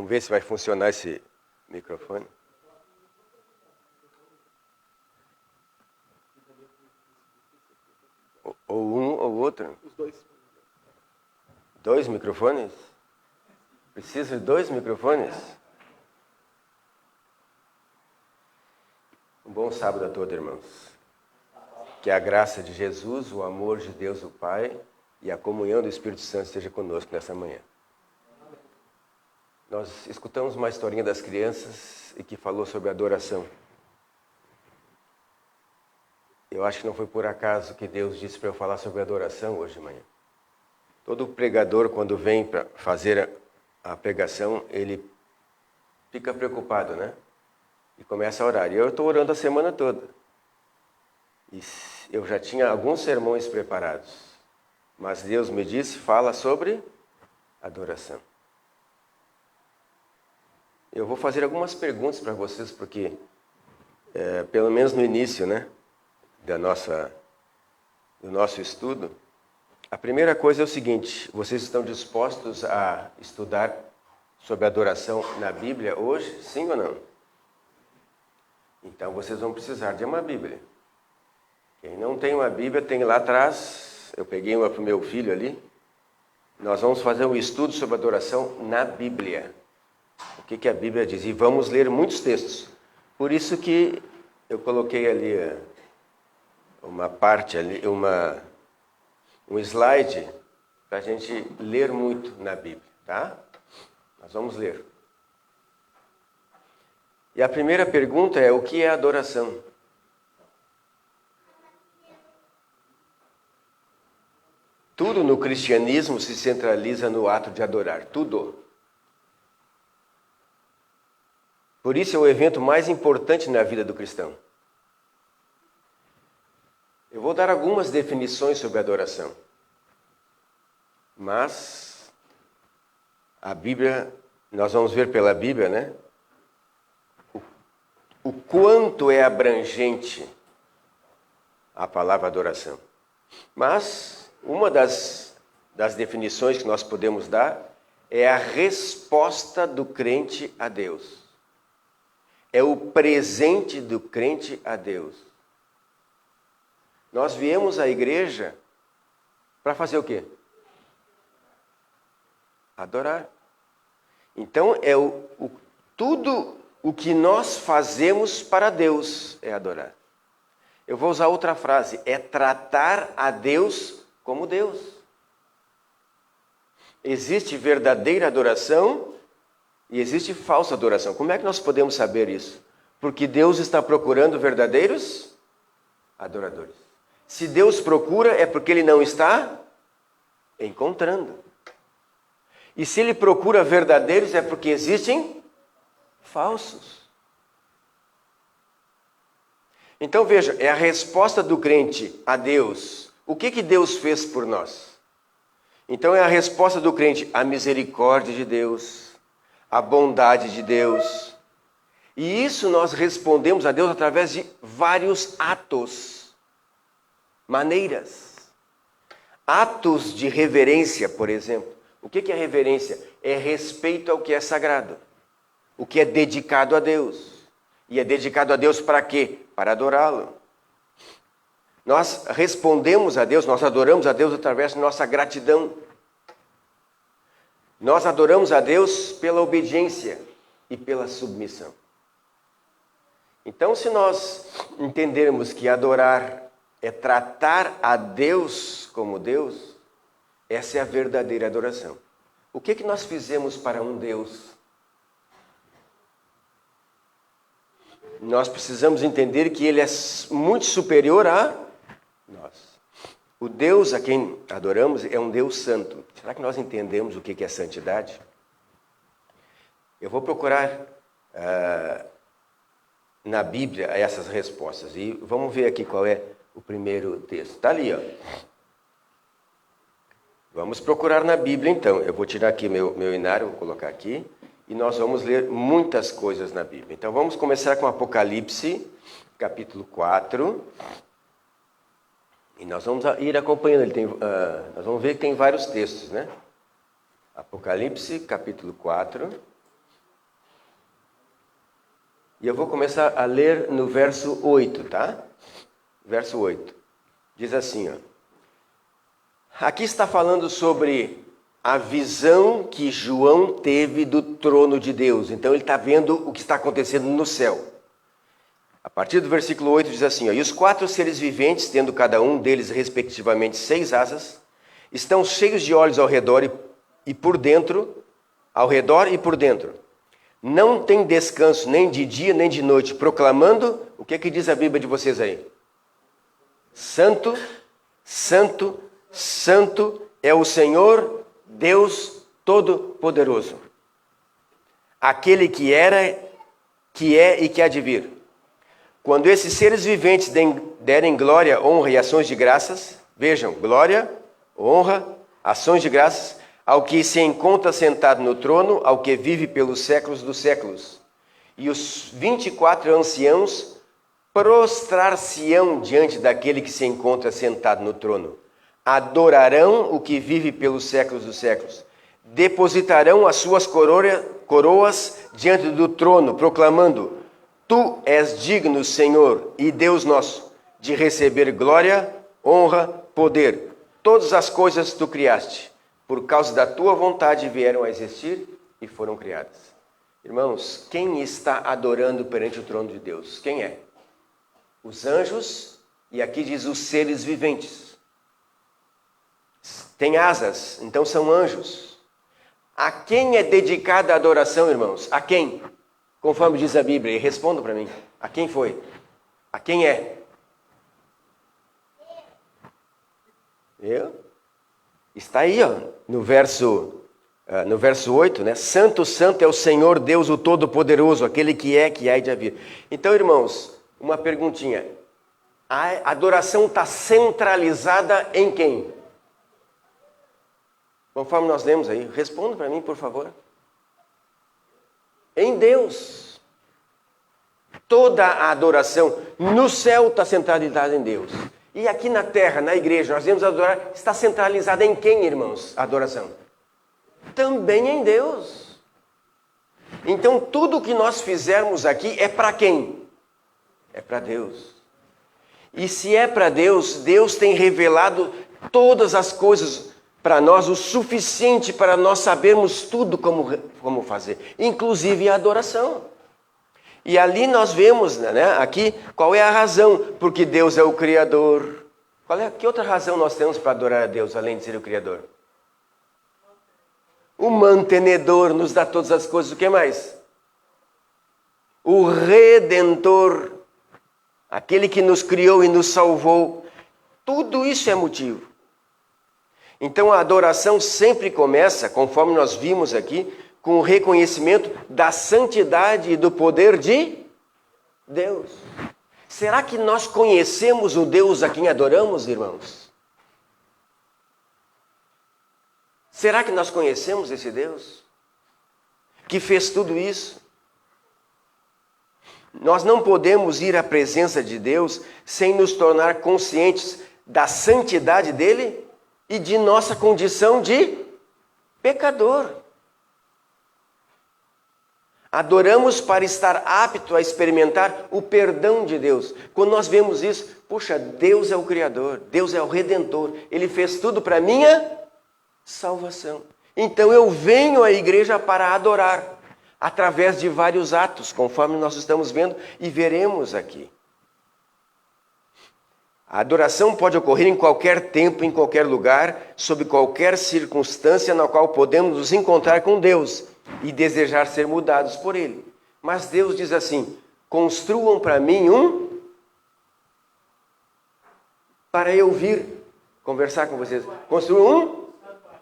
Vamos ver se vai funcionar esse microfone. Ou um ou outro? Os dois. 2 microfones? Precisa de 2 microfones? Um bom sábado a todos, irmãos. Que a graça de Jesus, o amor de Deus, o Pai, e a comunhão do Espírito Santo esteja conosco nessa manhã. Nós escutamos uma historinha das crianças e que falou sobre adoração. Eu acho que não foi por acaso que Deus disse para eu falar sobre adoração hoje de manhã. Todo pregador, quando vem para fazer a pregação, ele fica preocupado, né? E começa a orar. E eu estou orando a semana toda. E eu já tinha alguns sermões preparados. Mas Deus me disse, fala sobre adoração. Eu vou fazer algumas perguntas para vocês, porque, pelo menos no início, né, do nosso estudo, a primeira coisa é o seguinte: vocês estão dispostos a estudar sobre adoração na Bíblia hoje, sim ou não? Então vocês vão precisar de uma Bíblia. Quem não tem uma Bíblia, tem lá atrás, eu peguei uma para o meu filho ali, nós vamos fazer um estudo sobre adoração na Bíblia. O que a Bíblia diz? E vamos ler muitos textos. Por isso que eu coloquei ali uma parte, ali, um slide para a gente ler muito na Bíblia, tá? Nós vamos ler. E a primeira pergunta é: o que é adoração? Tudo no cristianismo se centraliza no ato de adorar, tudo. Por isso é o evento mais importante na vida do cristão. Eu vou dar algumas definições sobre adoração. Mas a Bíblia, nós vamos ver pela Bíblia, né? O quanto é abrangente a palavra adoração. Mas uma das definições que nós podemos dar é a resposta do crente a Deus. É o presente do crente a Deus. Nós viemos à igreja para fazer o quê? Adorar. Então, tudo o que nós fazemos para Deus é adorar. Eu vou usar outra frase: é tratar a Deus como Deus. Existe verdadeira adoração e existe falsa adoração. Como é que nós podemos saber isso? Porque Deus está procurando verdadeiros adoradores. Se Deus procura, é porque Ele não está encontrando. E se Ele procura verdadeiros, é porque existem falsos. Então veja, é a resposta do crente a Deus. O que Deus fez por nós? Então é a resposta do crente: a misericórdia de Deus, a bondade de Deus. E isso nós respondemos a Deus através de vários atos, maneiras. Atos de reverência, por exemplo. O que é reverência? É respeito ao que é sagrado, o que é dedicado a Deus. E é dedicado a Deus para quê? Para adorá-lo. Nós respondemos a Deus, nós adoramos a Deus através da nossa gratidão. Nós adoramos a Deus pela obediência e pela submissão. Então, se nós entendermos que adorar é tratar a Deus como Deus, essa é a verdadeira adoração. O que nós fizemos para um Deus? Nós precisamos entender que Ele é muito superior a nós. O Deus a quem adoramos é um Deus santo. Será que nós entendemos o que é santidade? Eu vou procurar na Bíblia essas respostas. E vamos ver aqui qual é o primeiro texto. Está ali, ó. Vamos procurar na Bíblia, então. Eu vou tirar aqui meu inário, vou colocar aqui. E nós vamos ler muitas coisas na Bíblia. Então vamos começar com Apocalipse, capítulo 4. E nós vamos ir acompanhando. Nós vamos ver que tem vários textos, né? Apocalipse, capítulo 4. E eu vou começar a ler no verso 8, tá? Verso 8. Diz assim, ó. Aqui está falando sobre a visão que João teve do trono de Deus. Então ele está vendo o que está acontecendo no céu. A partir do versículo 8 diz assim, ó, e os 4 seres viventes, tendo cada um deles respectivamente 6 asas, estão cheios de olhos ao redor e por dentro, ao redor e por dentro. Não tem descanso nem de dia nem de noite, proclamando, o que diz a Bíblia de vocês aí? Santo, Santo, Santo é o Senhor, Deus Todo-Poderoso. Aquele que era, que é e que há de vir. Quando esses seres viventes derem glória, honra e ações de graças, vejam, glória, honra, ações de graças, ao que se encontra sentado no trono, ao que vive pelos séculos dos séculos. E os 24 anciãos prostrar-se-ão diante daquele que se encontra sentado no trono. Adorarão o que vive pelos séculos dos séculos. Depositarão as suas coroas diante do trono, proclamando: Tu és digno, Senhor e Deus nosso, de receber glória, honra, poder. Todas as coisas tu criaste. Por causa da tua vontade vieram a existir e foram criadas. Irmãos, quem está adorando perante o trono de Deus? Quem é? Os anjos, e aqui diz os seres viventes. Tem asas, então são anjos. A quem é dedicada a adoração, irmãos? A quem? Conforme diz a Bíblia, e respondam para mim. A quem foi? A quem é? Eu? Está aí, ó, no verso 8, né? Santo, Santo é o Senhor Deus, o Todo-Poderoso, aquele que é, que há de vir. Então, irmãos, uma perguntinha. A adoração está centralizada em quem? Conforme nós lemos aí. Responda para mim, por favor. Em Deus. Toda a adoração no céu está centralizada em Deus. E aqui na terra, na igreja, nós vemos adorar, está centralizada em quem, irmãos? A adoração? Também em Deus. Então, tudo que nós fizermos aqui é para quem? É para Deus. E se é para Deus, Deus tem revelado todas as coisas para nós, o suficiente para nós sabermos tudo como fazer, inclusive a adoração. E ali nós vemos, né, aqui, qual é a razão, porque Deus é o Criador. Que outra razão nós temos para adorar a Deus, além de ser o Criador? O mantenedor nos dá todas as coisas, o que mais? O Redentor, aquele que nos criou e nos salvou. Tudo isso é motivo. Então a adoração sempre começa, conforme nós vimos aqui, com o reconhecimento da santidade e do poder de Deus. Será que nós conhecemos o Deus a quem adoramos, irmãos? Será que nós conhecemos esse Deus que fez tudo isso? Nós não podemos ir à presença de Deus sem nos tornar conscientes da santidade dele e de nossa condição de pecador. Adoramos para estar apto a experimentar o perdão de Deus. Quando nós vemos isso, puxa, Deus é o Criador, Deus é o Redentor. Ele fez tudo para minha salvação. Então eu venho à igreja para adorar, através de vários atos, conforme nós estamos vendo e veremos aqui. A adoração pode ocorrer em qualquer tempo, em qualquer lugar, sob qualquer circunstância na qual podemos nos encontrar com Deus e desejar ser mudados por Ele. Mas Deus diz assim: construam para mim para eu vir conversar com vocês. Construam um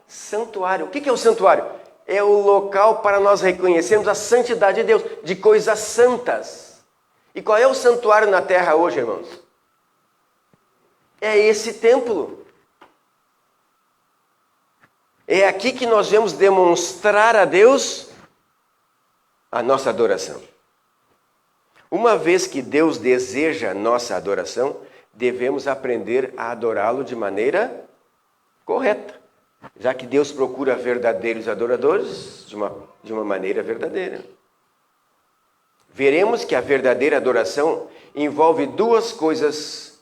santuário. O que é o santuário? É o local para nós reconhecermos a santidade de Deus, de coisas santas. E qual é o santuário na terra hoje, irmãos? É esse templo. É aqui que nós vamos demonstrar a Deus a nossa adoração. Uma vez que Deus deseja a nossa adoração, devemos aprender a adorá-lo de maneira correta, já que Deus procura verdadeiros adoradores de uma maneira verdadeira. veremos que a verdadeira adoração envolve duas coisas,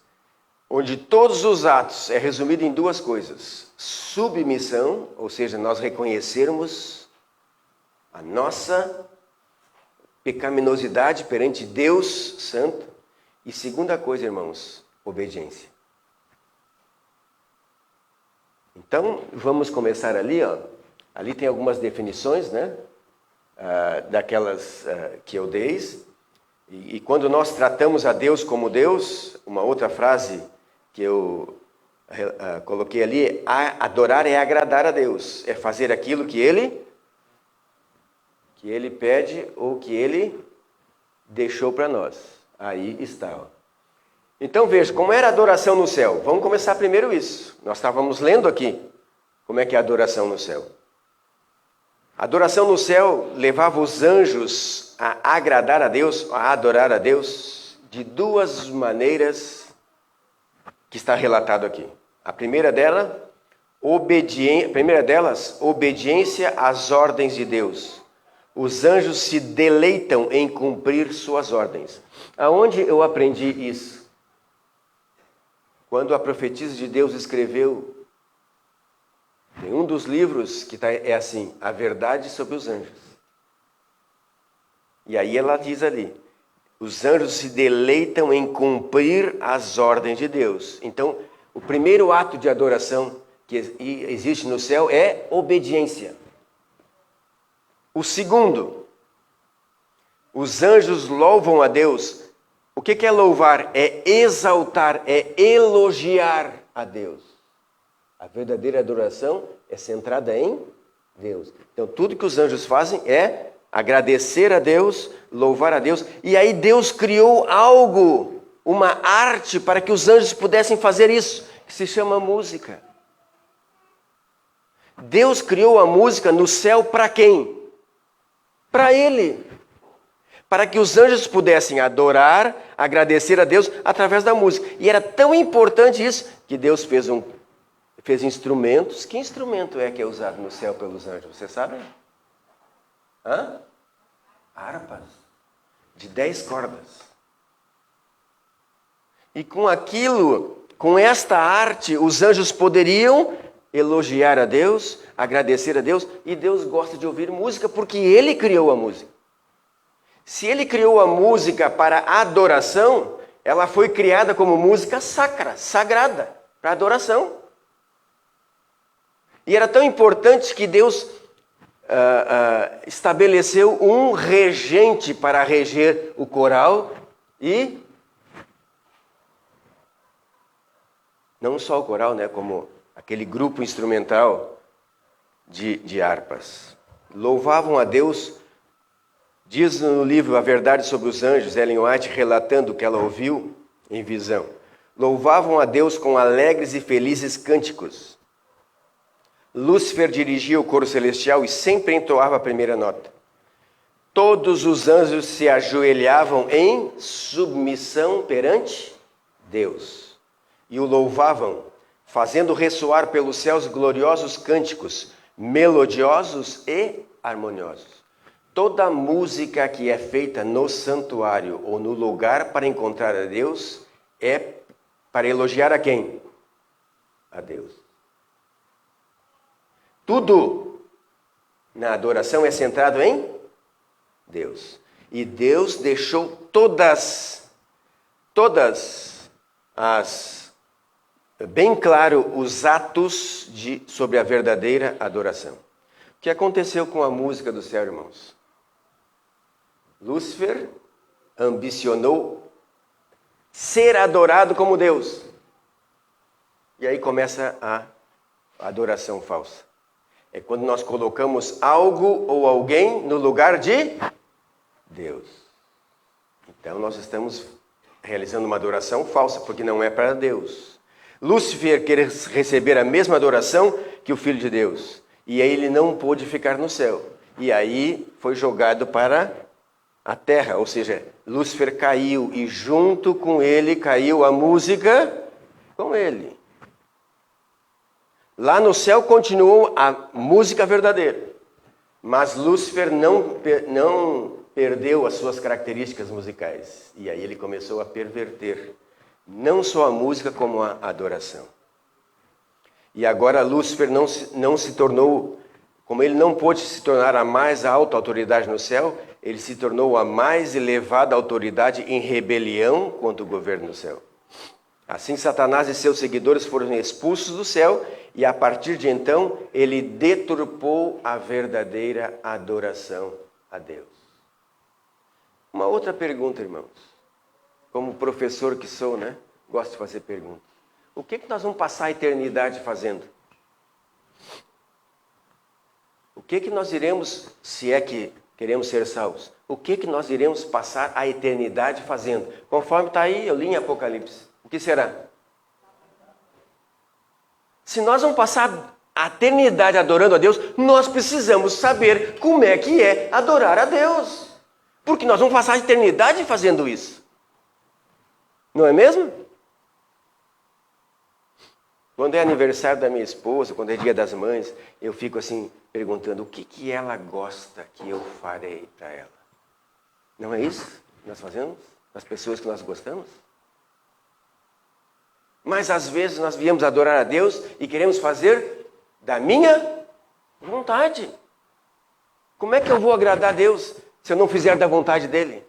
onde todos os atos é resumido em duas coisas: submissão, ou seja, nós reconhecermos a nossa pecaminosidade perante Deus Santo, e segunda coisa, irmãos, obediência. Então, vamos começar ali, ó. Ali tem algumas definições, né? Daquelas que eu dei. E quando nós tratamos a Deus como Deus, uma outra frase que eu coloquei ali, adorar é agradar a Deus, é fazer aquilo que Ele pede ou que Ele deixou para nós. Aí está, ó. Então veja, como era a adoração no céu? Vamos começar primeiro isso. Nós estávamos lendo aqui como é que é a adoração no céu. A adoração no céu levava os anjos a agradar a Deus, a adorar a Deus, de duas maneiras que está relatado aqui. A primeira delas, obediência às ordens de Deus. Os anjos se deleitam em cumprir suas ordens. Aonde eu aprendi isso? Quando a profetisa de Deus escreveu, tem um dos livros que é assim, A Verdade sobre os Anjos. E aí ela diz ali, os anjos se deleitam em cumprir as ordens de Deus. Então, o primeiro ato de adoração que existe no céu é obediência. O segundo, os anjos louvam a Deus. O que é louvar? É exaltar, é elogiar a Deus. A verdadeira adoração é centrada em Deus. Então, tudo que os anjos fazem é agradecer a Deus, louvar a Deus. E aí Deus criou algo, uma arte para que os anjos pudessem fazer isso, que se chama música. Deus criou a música no céu para quem? Para Ele. Para que os anjos pudessem adorar, agradecer a Deus através da música. E era tão importante isso que Deus fez instrumentos. Que instrumento é que é usado no céu pelos anjos? Você sabe? Harpas. De 10 cordas. E com aquilo, com esta arte, os anjos poderiam elogiar a Deus, agradecer a Deus. E Deus gosta de ouvir música porque Ele criou a música. Se Ele criou a música para adoração, ela foi criada como música sacra, sagrada, para adoração. E era tão importante que Deus estabeleceu um regente para reger o coral e não só o coral, né, como aquele grupo instrumental de harpas. Louvavam a Deus. Diz no livro A Verdade sobre os Anjos, Ellen White, relatando o que ela ouviu em visão. Louvavam a Deus com alegres e felizes cânticos. Lúcifer dirigia o coro celestial e sempre entoava a primeira nota. Todos os anjos se ajoelhavam em submissão perante Deus e o louvavam, fazendo ressoar pelos céus gloriosos cânticos, melodiosos e harmoniosos. Toda música que é feita no santuário ou no lugar para encontrar a Deus é para elogiar a quem? A Deus. Tudo na adoração é centrado em Deus. E Deus deixou todas as bem claro os atos sobre a verdadeira adoração. O que aconteceu com a música do céu, irmãos? Lúcifer ambicionou ser adorado como Deus. E aí começa a adoração falsa. É quando nós colocamos algo ou alguém no lugar de Deus. Então nós estamos realizando uma adoração falsa, porque não é para Deus. Lúcifer quer receber a mesma adoração que o Filho de Deus. E aí ele não pôde ficar no céu. E aí foi jogado para a terra, ou seja, Lúcifer caiu e junto com ele caiu a música com ele. Lá no céu continuou a música verdadeira, mas Lúcifer não perdeu as suas características musicais. E aí ele começou a perverter não só a música, como a adoração. E agora Lúcifer não se tornou, como ele não pôde se tornar a mais alta autoridade no céu, ele se tornou a mais elevada autoridade em rebelião contra o governo do céu. Assim, Satanás e seus seguidores foram expulsos do céu e, a partir de então, ele deturpou a verdadeira adoração a Deus. Uma outra pergunta, irmãos. Como professor que sou, né? Gosto de fazer perguntas. O que nós vamos passar a eternidade fazendo? O que nós iremos, se é que queremos ser salvos, o que nós iremos passar a eternidade fazendo? Conforme está aí, eu li em Apocalipse. O que será? Se nós vamos passar a eternidade adorando a Deus, nós precisamos saber como é que é adorar a Deus. Porque nós vamos passar a eternidade fazendo isso. Não é mesmo? Quando é aniversário da minha esposa, quando é dia das mães, eu fico assim, perguntando o que ela gosta que eu farei para ela. Não é isso que nós fazemos? As pessoas que nós gostamos? Mas às vezes nós viemos adorar a Deus e queremos fazer da minha vontade. Como é que eu vou agradar a Deus se eu não fizer da vontade dEle?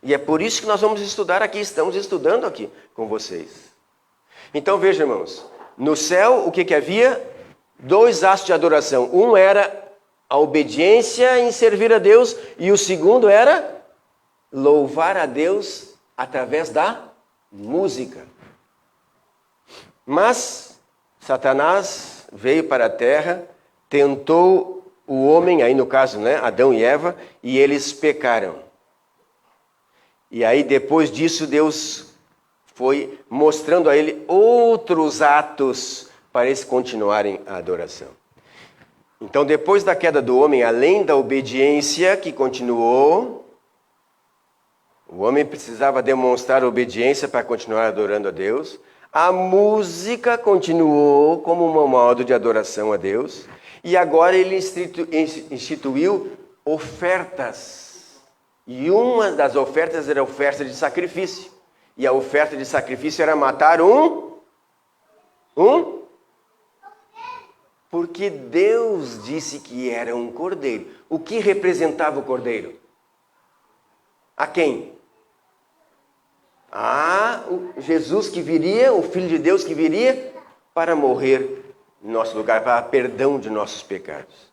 E é por isso que nós vamos estudar aqui, estamos estudando aqui com vocês. Então veja, irmãos, no céu o que havia? 2 atos de adoração. Um era a obediência em servir a Deus e o segundo era louvar a Deus através da música. Mas Satanás veio para a terra, tentou o homem, aí no caso, né, Adão e Eva, e eles pecaram. E aí depois disso Deus foi mostrando a ele outros atos para eles continuarem a adoração. Então, depois da queda do homem, além da obediência que continuou, o homem precisava demonstrar obediência para continuar adorando a Deus. A música continuou como um modo de adoração a Deus. E agora ele instituiu ofertas. E uma das ofertas era a oferta de sacrifício. E a oferta de sacrifício era matar porque Deus disse que era um cordeiro. O que representava o cordeiro? A quem? Jesus que viria, o Filho de Deus que viria para morrer em nosso lugar, para perdão de nossos pecados.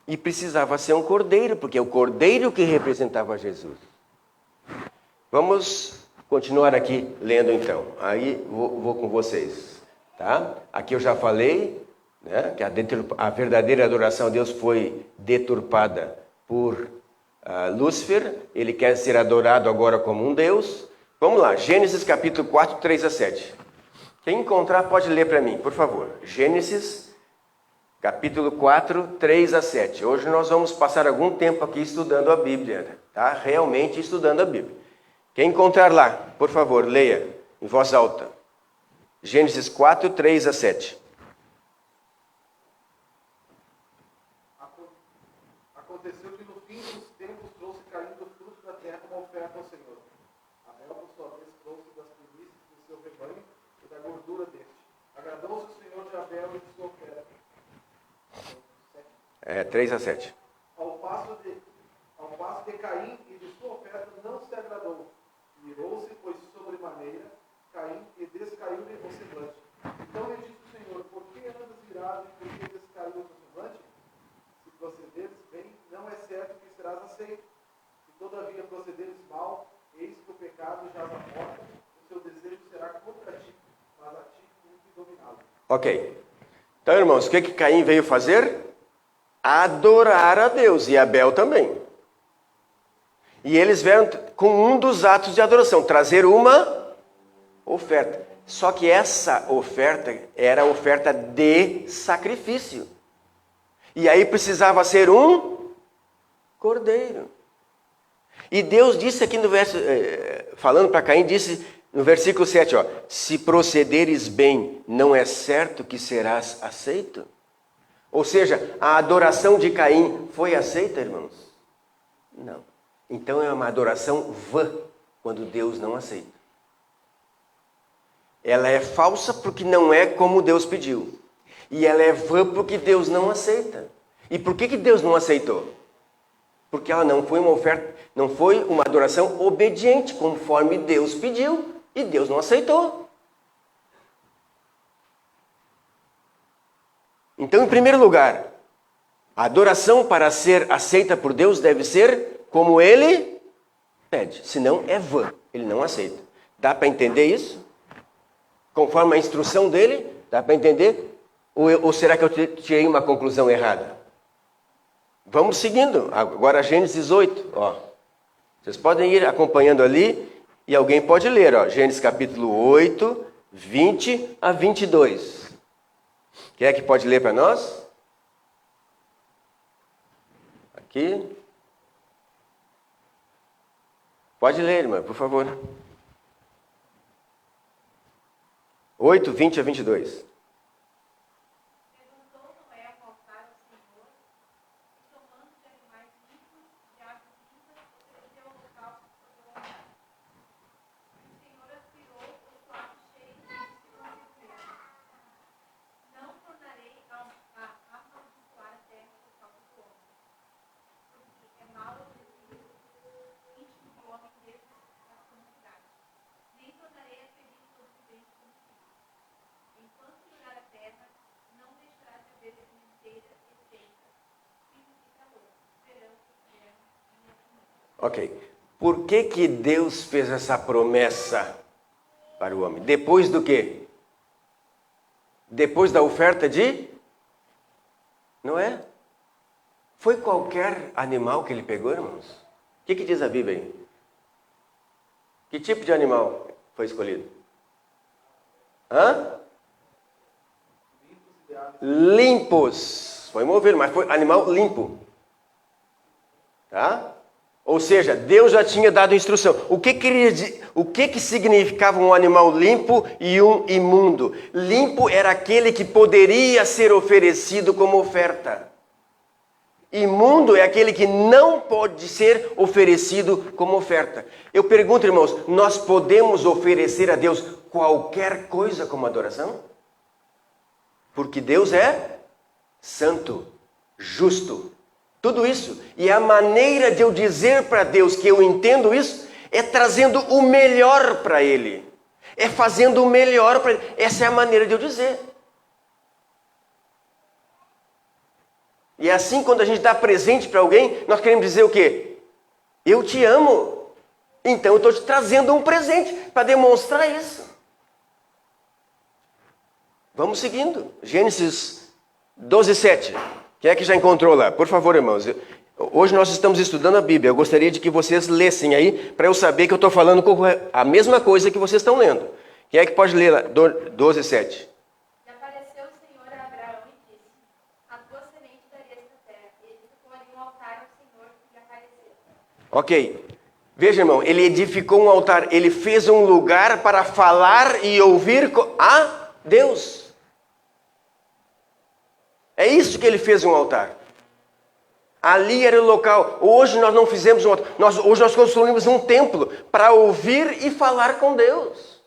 E precisava ser um cordeiro, porque é o cordeiro que representava Jesus. Vamos continuar aqui lendo então. Aí vou com vocês. Tá? Aqui eu já falei, né, que a verdadeira adoração a Deus foi deturpada por Lúcifer. Ele quer ser adorado agora como um Deus. Vamos lá, Gênesis capítulo 4, 3 a 7. Quem encontrar pode ler para mim, por favor. Gênesis capítulo 4, 3 a 7. Hoje nós vamos passar algum tempo aqui estudando a Bíblia, tá? Realmente estudando a Bíblia. Quem encontrar lá, por favor, leia em voz alta. Gênesis 4, 3 a 7. Aconteceu que no fim dos tempos trouxe Caim do fruto da terra como oferta ao Senhor. Abel, por sua vez, trouxe das primícias do seu rebanho e da gordura deste. Agradou-se o Senhor de Abel e de sua oferta. 3 a 7. Ao passo de Caim e de sua oferta não se agradou. Mirou-se, pois sobremaneira, Caim e descaiu-lhe o semblante. Então lhe disse o Senhor: por que andas irado e por que descaiu o semblante? Se procederes bem, não é certo que serás aceito. Se todavia procederes mal, eis que o pecado jaz à porta, o seu desejo será contra ti, mas a ti cumpre dominá-lo. Ok. Então, irmãos, o que Caim veio fazer? Adorar a Deus, e Abel também. E eles vieram com um dos atos de adoração, trazer uma oferta. Só que essa oferta era a oferta de sacrifício. E aí precisava ser um cordeiro. E Deus disse aqui no verso, falando para Caim, disse no versículo 7, ó, se procederes bem, não é certo que serás aceito? Ou seja, a adoração de Caim foi aceita, irmãos? Não. Então é uma adoração vã, quando Deus não aceita. Ela é falsa porque não é como Deus pediu. E ela é vã porque Deus não aceita. E por que Deus não aceitou? Porque ela não foi uma oferta, não foi uma adoração obediente, conforme Deus pediu. E Deus não aceitou. Então, em primeiro lugar, a adoração para ser aceita por Deus deve ser como Ele pede. Senão é vã, Ele não aceita. Dá para entender isso? Conforme a instrução dele, dá para entender? Ou será que eu tirei uma conclusão errada? Vamos seguindo. Agora Gênesis 8. Ó. Vocês podem ir acompanhando ali e alguém pode ler. Ó. Gênesis capítulo 8, 20 a 22. Quem é que pode ler para nós? Aqui. Pode ler, irmã, por favor. 8, 20 a 22. Ok. Por que Deus fez essa promessa para o homem? Depois do quê? Depois da oferta de Noé? Foi qualquer animal que ele pegou, irmãos? O que diz a Bíblia aí? Que tipo de animal foi escolhido? Hã? Limpos. Foi movido, mas foi animal limpo. Tá? Ou seja, Deus já tinha dado instrução. O que significava um animal limpo e um imundo? Limpo era aquele que poderia ser oferecido como oferta. Imundo é aquele que não pode ser oferecido como oferta. Eu pergunto, irmãos, nós podemos oferecer a Deus qualquer coisa como adoração? Porque Deus é santo, justo. Tudo isso. E a maneira de eu dizer para Deus que eu entendo isso é trazendo o melhor para Ele. É fazendo o melhor para Ele. Essa é a maneira de eu dizer. E é assim, quando a gente dá presente para alguém, nós queremos dizer o quê? Eu te amo. Então eu estou te trazendo um presente para demonstrar isso. Vamos seguindo. Gênesis 12, 7. Quem é que já encontrou lá? Por favor, irmãos. Hoje nós estamos estudando a Bíblia. Eu gostaria de que vocês lessem aí, para eu saber que eu estou falando a mesma coisa que vocês estão lendo. Quem é que pode ler lá? 12, 7. E apareceu o Senhor a Abraão e disse: a tua semente daria esta terra. E edificou ali um altar ao Senhor que lhe apareceu. Ok. Veja, irmão, ele edificou um altar. Ele fez um lugar para falar e ouvir a Deus. É isso que ele fez um altar. Ali era o local. Hoje nós não fizemos um altar. Hoje nós construímos um templo para ouvir e falar com Deus.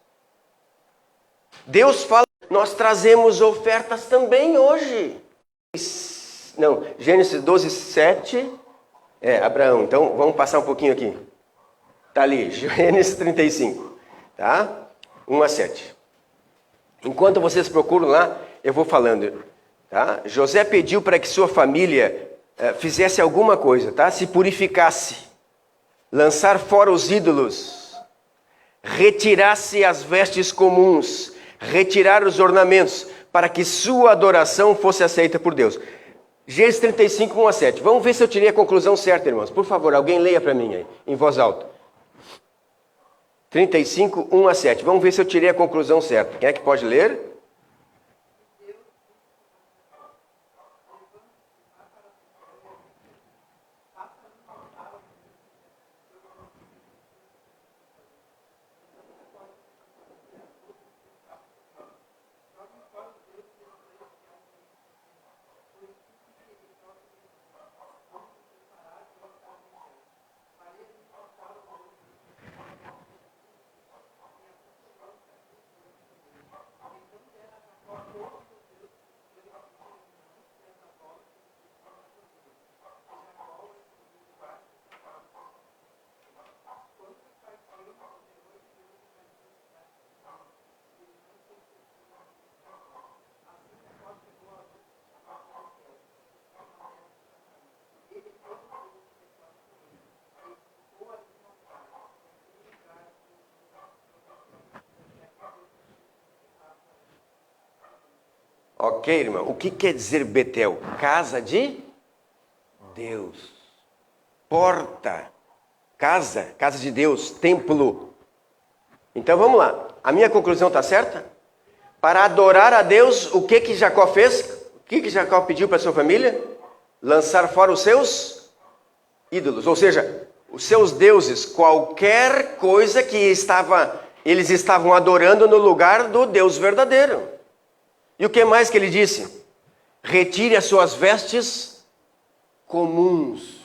Deus fala. Nós trazemos ofertas também hoje. Não, Gênesis 12, 7. Abraão. Então vamos passar um pouquinho aqui. Está ali, Gênesis 35. Tá? 1 a 7. Enquanto vocês procuram lá, eu vou falando. Tá? José pediu para que sua família fizesse alguma coisa, tá? Se purificasse, lançar fora os ídolos, retirasse as vestes comuns, retirar os ornamentos, para que sua adoração fosse aceita por Deus. Gênesis 35, 1 a 7. Vamos ver se eu tirei a conclusão certa, irmãos. Por favor, alguém leia para mim aí, em voz alta. 35, 1 a 7. Vamos ver se eu tirei a conclusão certa. Quem é que pode ler? Ok, irmão? O que quer dizer Betel? Casa de Deus. Porta. Casa de Deus, templo. Então vamos lá. A minha conclusão está certa? Para adorar a Deus, o que Jacó fez? O que Jacó pediu para sua família? Lançar fora os seus ídolos. Ou seja, os seus deuses. Qualquer coisa que eles estavam adorando no lugar do Deus verdadeiro. E o que mais que ele disse? Retire as suas vestes comuns.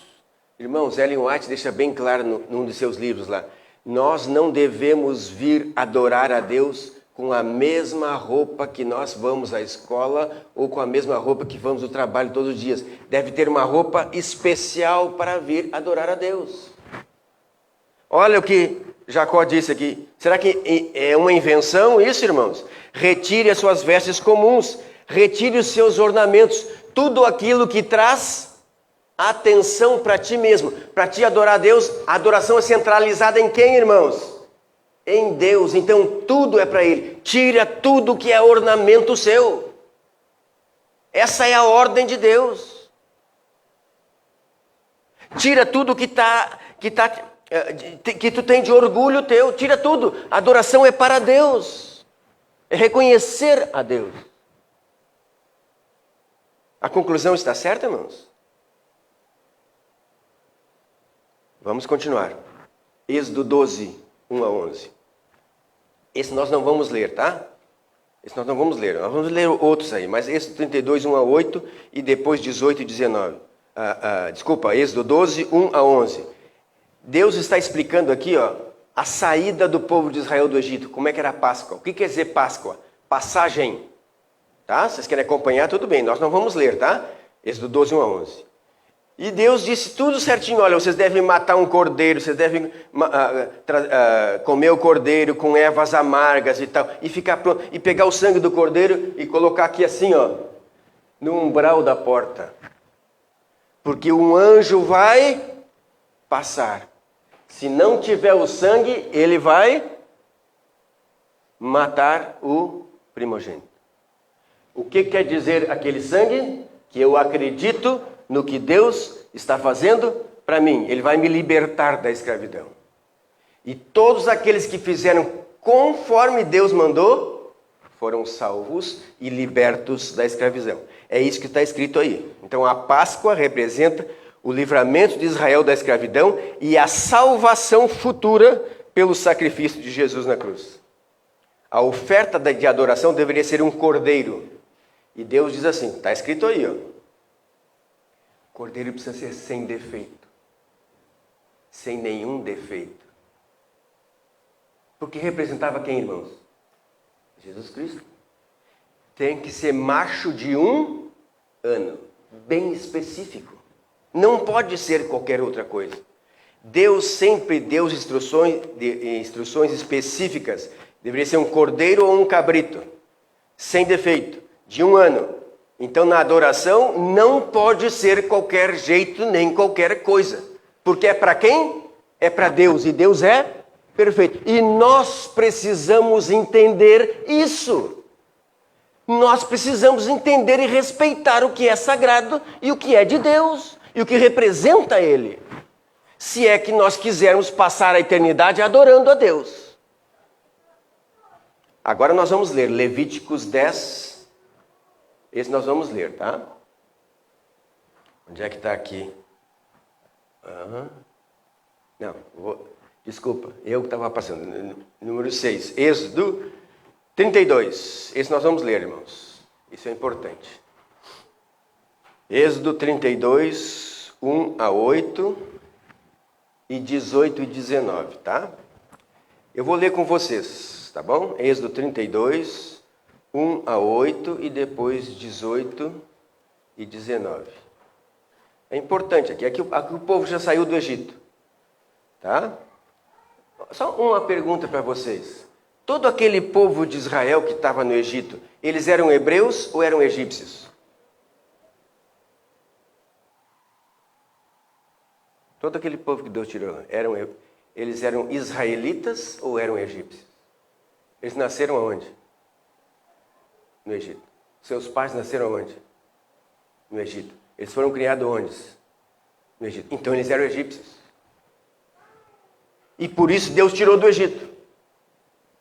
Irmãos, Ellen White deixa bem claro num de seus livros lá. Nós não devemos vir adorar a Deus com a mesma roupa que nós vamos à escola ou com a mesma roupa que vamos ao trabalho todos os dias. Deve ter uma roupa especial para vir adorar a Deus. Olha o que Jacó disse aqui. Será que é uma invenção isso, irmãos? Retire as suas vestes comuns, retire os seus ornamentos, tudo aquilo que traz atenção para ti mesmo, para ti adorar a Deus. A adoração é centralizada em quem, irmãos? Em Deus. Então tudo é para Ele. Tira tudo que é ornamento seu. Essa é a ordem de Deus. Tira tudo que tu tem de orgulho teu. Tira tudo. A adoração é para Deus. É reconhecer a Deus. A conclusão está certa, irmãos? Vamos continuar. Êxodo 12, 1 a 11. Esse nós não vamos ler, tá? Esse nós não vamos ler. Nós vamos ler outros aí. Mas Êxodo 32, 1 a 8 e depois 18 e 19. Êxodo 12, 1 a 11. Deus está explicando aqui, a saída do povo de Israel do Egito. Como é que era a Páscoa? O que quer dizer Páscoa? Passagem. Tá? Vocês querem acompanhar? Tudo bem. Nós não vamos ler, tá? Êxodo 12, 1 a 11. E Deus disse tudo certinho. Olha, vocês devem matar um cordeiro. Vocês devem comer o cordeiro com ervas amargas e tal. E ficar pronto. E pegar o sangue do cordeiro e colocar aqui assim, no umbral da porta. Porque um anjo vai passar. Se não tiver o sangue, ele vai matar o primogênito. O que quer dizer aquele sangue? Que eu acredito no que Deus está fazendo para mim. Ele vai me libertar da escravidão. E todos aqueles que fizeram conforme Deus mandou, foram salvos e libertos da escravidão. É isso que está escrito aí. Então a Páscoa representa o livramento de Israel da escravidão e a salvação futura pelo sacrifício de Jesus na cruz. A oferta de adoração deveria ser um cordeiro. E Deus diz assim, está escrito aí, o cordeiro precisa ser sem defeito. Sem nenhum defeito. Porque representava quem, irmãos? Jesus Cristo. Tem que ser macho de 1 ano. Bem específico. Não pode ser qualquer outra coisa. Deus sempre deu instruções específicas. Deveria ser um cordeiro ou um cabrito. Sem defeito. De 1 ano. Então na adoração não pode ser qualquer jeito nem qualquer coisa. Porque é para quem? É para Deus. E Deus é perfeito. E nós precisamos entender isso. Nós precisamos entender e respeitar o que é sagrado e o que é de Deus. E o que representa Ele. Se é que nós quisermos passar a eternidade adorando a Deus. Agora nós vamos ler Levíticos 10. Esse nós vamos ler, tá? Onde é que está aqui? Não, desculpa, eu que estava passando. Número 6, Êxodo 32. Esse nós vamos ler, irmãos. Isso é importante. Êxodo 32, 1 a 8 e 18 e 19, tá? Eu vou ler com vocês, tá bom? Êxodo 32, 1 a 8 e depois 18 e 19. É importante aqui o povo já saiu do Egito, tá? Só uma pergunta para vocês. Todo aquele povo de Israel que estava no Egito, eles eram hebreus ou eram egípcios? Todo aquele povo que Deus tirou, eles eram israelitas ou eram egípcios? Eles nasceram aonde? No Egito. Seus pais nasceram onde? No Egito. Eles foram criados onde? No Egito. Então eles eram egípcios. E por isso Deus tirou do Egito.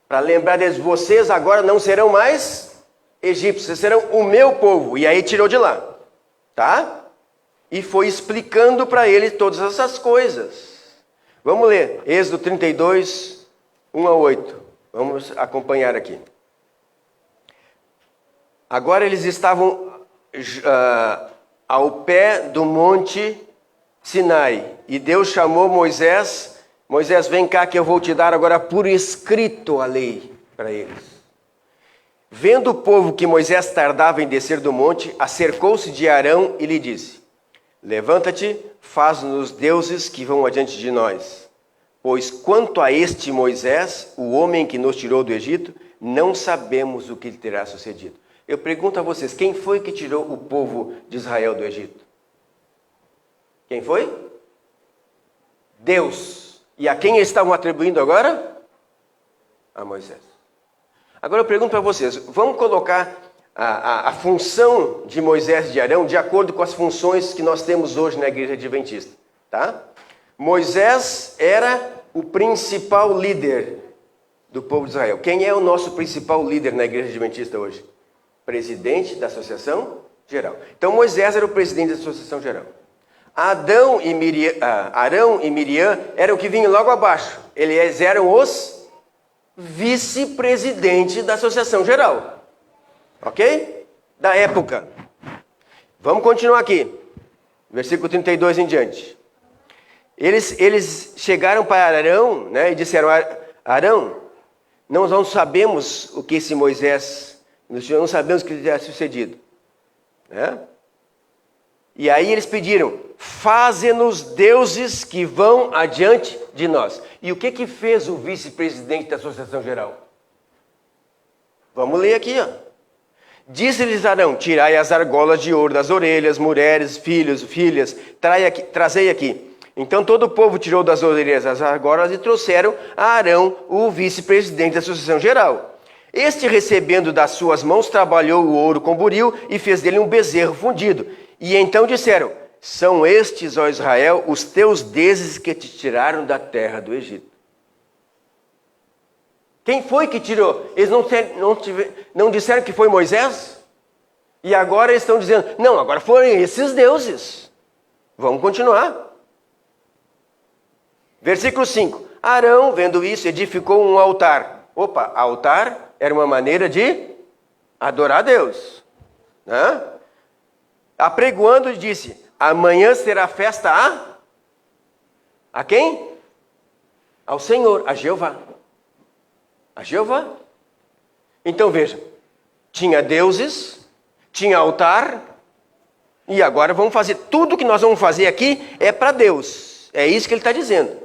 Para lembrar deles, vocês agora não serão mais egípcios, vocês serão o meu povo. E aí tirou de lá. Tá? E foi explicando para eles todas essas coisas. Vamos ler. Êxodo 32, 1 a 8. Vamos acompanhar aqui. Agora eles estavam ao pé do monte Sinai. E Deus chamou Moisés. Moisés, vem cá que eu vou te dar agora por escrito a lei para eles. Vendo o povo que Moisés tardava em descer do monte, acercou-se de Arão e lhe disse: levanta-te, faz-nos deuses que vão adiante de nós. Pois quanto a este Moisés, o homem que nos tirou do Egito, não sabemos o que lhe terá sucedido. Eu pergunto a vocês, quem foi que tirou o povo de Israel do Egito? Quem foi? Deus. E a quem eles estavam atribuindo agora? A Moisés. Agora eu pergunto para vocês, vamos colocar a função de Moisés e de Arão de acordo com as funções que nós temos hoje na Igreja Adventista. Tá? Moisés era o principal líder do povo de Israel. Quem é o nosso principal líder na Igreja Adventista hoje? Presidente da Associação Geral. Então Moisés era o presidente da Associação Geral. Arão e Miriam eram o que vinham logo abaixo. Eles eram os vice-presidentes da Associação Geral. Ok? Da época. Vamos continuar aqui. Versículo 32 em diante. Eles chegaram para Arão, né, e disseram: Arão, nós não sabemos o que esse Moisés, nós não sabemos o que lhe terá sucedido. Né? E aí eles pediram: faze-nos deuses que vão adiante de nós. E o que fez o vice-presidente da Associação Geral? Vamos ler aqui, ó. Disse-lhes Arão: tirai as argolas de ouro das orelhas, mulheres, filhos, filhas, trazei aqui. Então todo o povo tirou das orelhas as argolas e trouxeram a Arão, o vice-presidente da Associação Geral. Este, recebendo das suas mãos, trabalhou o ouro com buril e fez dele um bezerro fundido. E então disseram: são estes, ó Israel, os teus deuses que te tiraram da terra do Egito. Quem foi que tirou? Eles não disseram que foi Moisés? E agora eles estão dizendo: não, agora foram esses deuses. Vamos continuar. Versículo 5. Arão, vendo isso, edificou um altar. Opa, altar era uma maneira de adorar a Deus. Né? Apregoando, disse: amanhã será festa a quem? Ao Senhor, a Jeová. A Jeová. Então veja, tinha deuses, tinha altar, e agora vamos fazer, tudo que nós vamos fazer aqui é para Deus. É isso que ele está dizendo.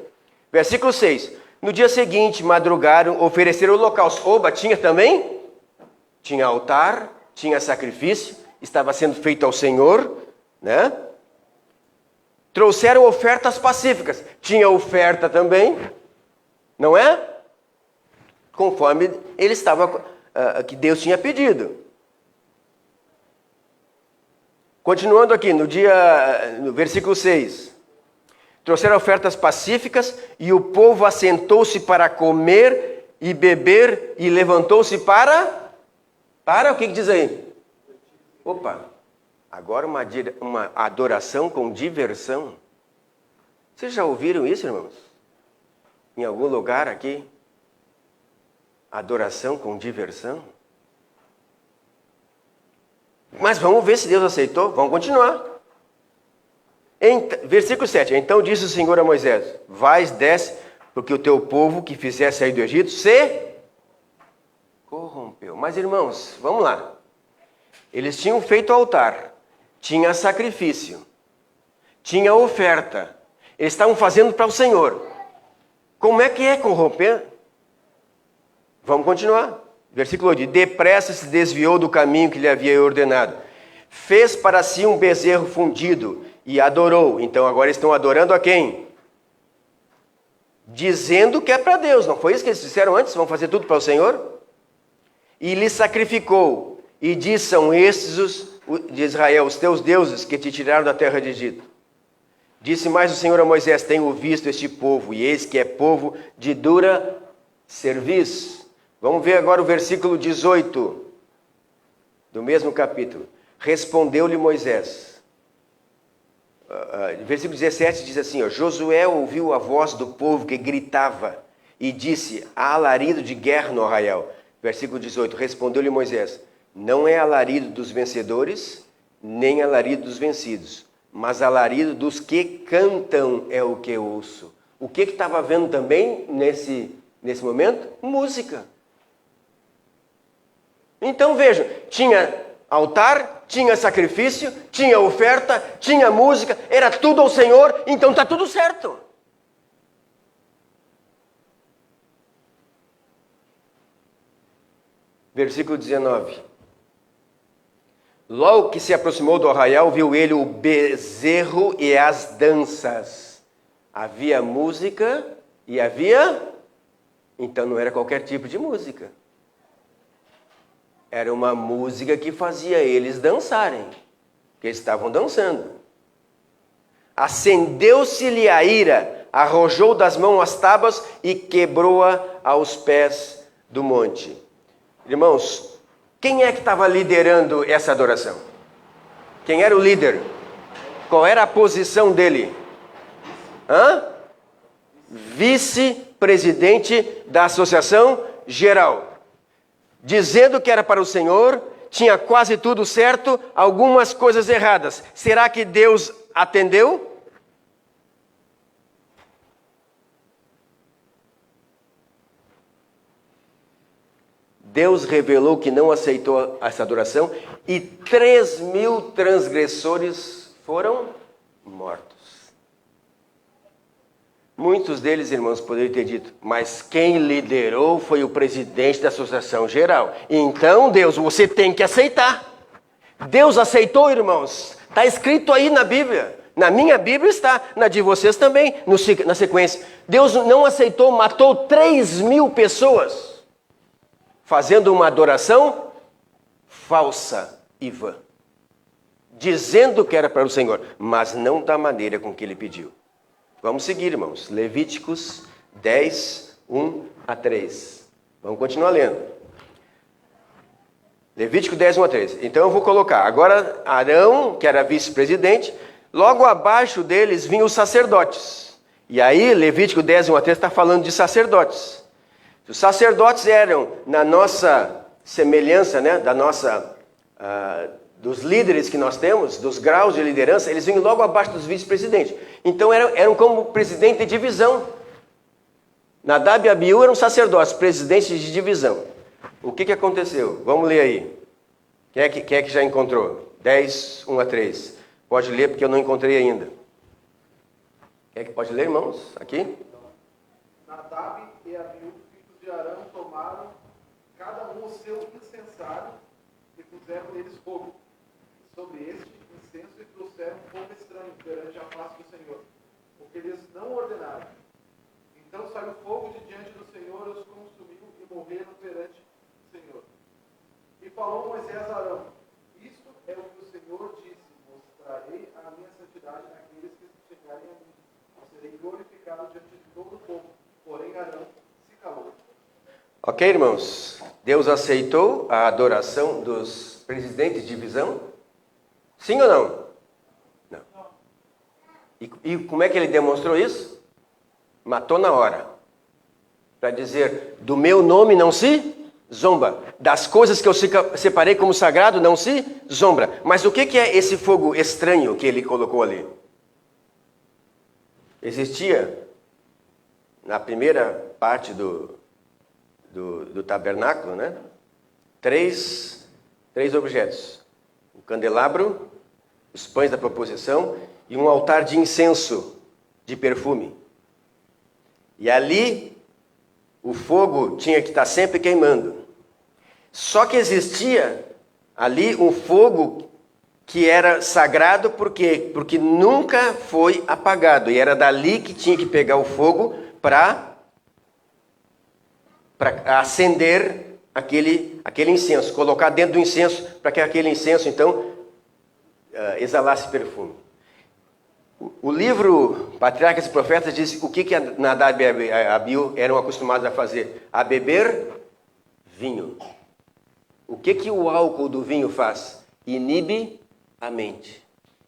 Versículo 6. No dia seguinte, madrugaram, ofereceram holocausto. Oba, tinha também? Tinha altar, tinha sacrifício, estava sendo feito ao Senhor, né? Trouxeram ofertas pacíficas. Tinha oferta também, não é? Conforme ele estava, que Deus tinha pedido. Continuando aqui, no versículo 6. Trouxeram ofertas pacíficas e o povo assentou-se para comer e beber e levantou-se para o que diz aí? Opa, agora uma adoração com diversão. Vocês já ouviram isso, irmãos? Em algum lugar aqui? Adoração com diversão? Mas vamos ver se Deus aceitou. Vamos continuar. Versículo 7. Então disse o Senhor a Moisés: vais, desce, porque o teu povo que fizesse sair do Egito se corrompeu. Mas irmãos, vamos lá. Eles tinham feito altar, tinha sacrifício, tinha oferta. Eles estavam fazendo para o Senhor. Como é corromper? Vamos continuar. Versículo 8. Depressa se desviou do caminho que lhe havia ordenado. Fez para si um bezerro fundido e adorou. Então agora estão adorando a quem? Dizendo que é para Deus. Não foi isso que eles disseram antes? Vão fazer tudo para o Senhor? E lhe sacrificou. e diz: são estes de Israel, os teus deuses que te tiraram da terra de Egito. Disse mais o Senhor a Moisés: tenho visto este povo, e eis que é povo de dura cerviz. Vamos ver agora o versículo 18 do mesmo capítulo. Respondeu-lhe Moisés. Versículo 17 diz assim: Josué ouviu a voz do povo que gritava e disse: há alarido de guerra no arraial. Versículo 18: respondeu-lhe Moisés: não é alarido dos vencedores, nem alarido dos vencidos, mas alarido dos que cantam é o que eu ouço. O que estava havendo também nesse momento? Música. Então vejam, tinha altar, tinha sacrifício, tinha oferta, tinha música, era tudo ao Senhor, então está tudo certo. Versículo 19. Logo que se aproximou do arraial, viu ele o bezerro e as danças. Havia música e havia... Então não era qualquer tipo de música. Era uma música que fazia eles dançarem, porque eles estavam dançando. Acendeu-se-lhe a ira, arrojou das mãos as tábuas e quebrou-a aos pés do monte. Irmãos, quem é que estava liderando essa adoração? Quem era o líder? Qual era a posição dele? Vice-presidente da Associação Geral. Dizendo que era para o Senhor, tinha quase tudo certo, algumas coisas erradas. Será que Deus atendeu? Deus revelou que não aceitou essa adoração e 3.000 transgressores foram mortos. Muitos deles, irmãos, poderiam ter dito: mas quem liderou foi o presidente da Associação Geral. Então, Deus, você tem que aceitar. Deus aceitou, irmãos. Está escrito aí na Bíblia. Na minha Bíblia está, na de vocês também, na sequência. Deus não aceitou, matou 3.000 pessoas, fazendo uma adoração falsa e vã, dizendo que era para o Senhor, mas não da maneira com que ele pediu. Vamos seguir, irmãos. Levíticos 10, 1 a 3. Vamos continuar lendo. Levítico 10, 1 a 3. Então eu vou colocar. Agora Arão, que era vice-presidente, logo abaixo deles vinham os sacerdotes. E aí Levítico 10, 1 a 3 está falando de sacerdotes. Os sacerdotes eram, na nossa semelhança, né, dos líderes que nós temos, dos graus de liderança, eles vinham logo abaixo dos vice-presidentes. Então eram como presidente de divisão. Nadab e Abiú eram sacerdotes, presidentes de divisão. O que aconteceu? Vamos ler aí. Quem é que já encontrou? 10, 1 a 3. Pode ler, porque eu não encontrei ainda. Quem é que pode ler, irmãos? Aqui? Nadab e Abiú, filhos de Arão, tomaram cada um o seu incensário e puseram neles fogo. Sobre este incenso e trouxeram fogo estranho perante a face do Senhor, porque eles não ordenaram. Então saiu fogo de diante do Senhor, os consumiu e morreram perante o Senhor. E falou Moisés a Arão: isto é o que o Senhor disse: mostrarei a minha santidade naqueles que se chegarem a mim. Eu serei glorificado diante de todo o povo. Porém Arão se calou. Ok, irmãos? Deus aceitou a adoração dos presidentes de divisão? Sim ou não? Não. E como é que ele demonstrou isso? Matou na hora. Para dizer: do meu nome não se zomba. Das coisas que eu separei como sagrado não se zombra. Mas o que é esse fogo estranho que ele colocou ali? Existia, na primeira parte do tabernáculo, né? Três objetos: o candelabro, os pães da proposição e um altar de incenso, de perfume. E ali o fogo tinha que estar sempre queimando. Só que existia ali um fogo que era sagrado, por quê? Porque nunca foi apagado. E era dali que tinha que pegar o fogo para acender aquele incenso, colocar dentro do incenso para que aquele incenso, então, exalasse perfume. O livro Patriarcas e Profetas diz o que Nadab e Abiú eram acostumados a fazer? A beber vinho. O que o álcool do vinho faz? Inibe a mente.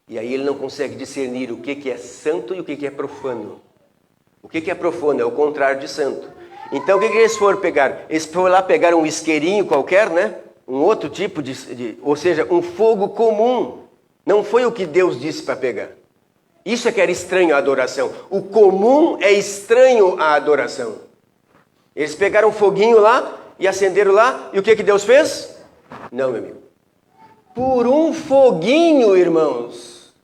E aí ele não consegue discernir o que é santo e o que é profano. O que é profano? É o contrário de santo. Então o que eles foram pegar? Eles foram lá pegar um isqueirinho qualquer, né? Um outro tipo ou seja, um fogo comum. Não foi o que Deus disse para pegar. Isso é que era estranho à adoração. O comum é estranho à adoração. Eles pegaram um foguinho lá e acenderam lá. E o que Deus fez? Não, meu amigo. Por um foguinho, irmãos.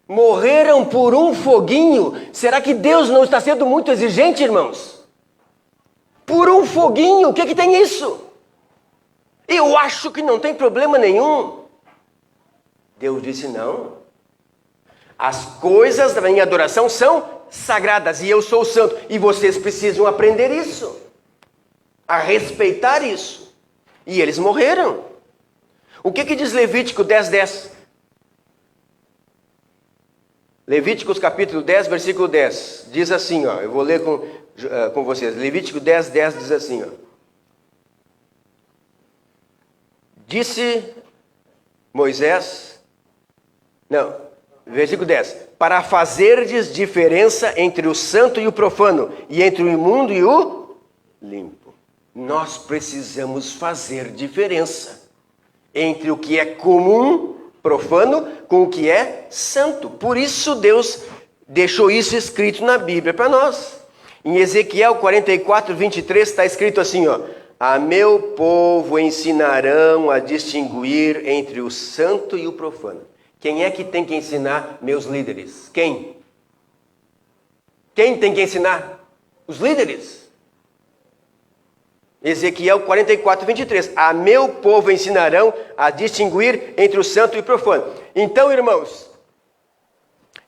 Morreram por um foguinho. Será que Deus não está sendo muito exigente, irmãos? Por um foguinho, o que tem isso? Eu acho que não tem problema nenhum. Deus disse não. As coisas da minha adoração são sagradas e eu sou santo. E vocês precisam aprender isso. A respeitar isso. E eles morreram. O que diz Levítico 10:10? Levíticos capítulo 10, versículo 10. Diz assim, ó, eu vou ler com vocês. Levítico 10:10 diz assim, ó. Disse Moisés... Não... Versículo 10. Para fazerdes diferença entre o santo e o profano, e entre o imundo e o limpo. Nós precisamos fazer diferença entre o que é comum, profano, com o que é santo. Por isso Deus deixou isso escrito na Bíblia para nós. Em Ezequiel 44, 23 está escrito assim, ó. A meu povo ensinarão a distinguir entre o santo e o profano. Quem é que tem que ensinar meus líderes? Quem? Quem tem que ensinar? Os líderes. Ezequiel 44, 23. A meu povo ensinarão a distinguir entre o santo e o profano. Então, irmãos,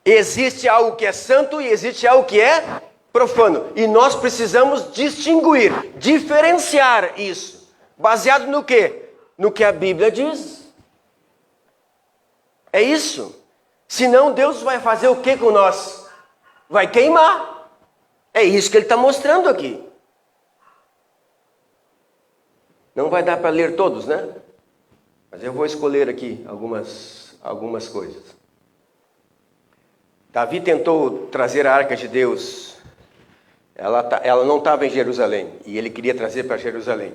existe algo que é santo e existe algo que é profano. E nós precisamos distinguir, diferenciar isso. Baseado no quê? No que a Bíblia diz. É isso. Senão Deus vai fazer o que com nós? Vai queimar. É isso que ele está mostrando aqui. Não vai dar para ler todos, né? Mas eu vou escolher aqui algumas coisas. Davi tentou trazer a arca de Deus. Ela não estava em Jerusalém. E ele queria trazer para Jerusalém.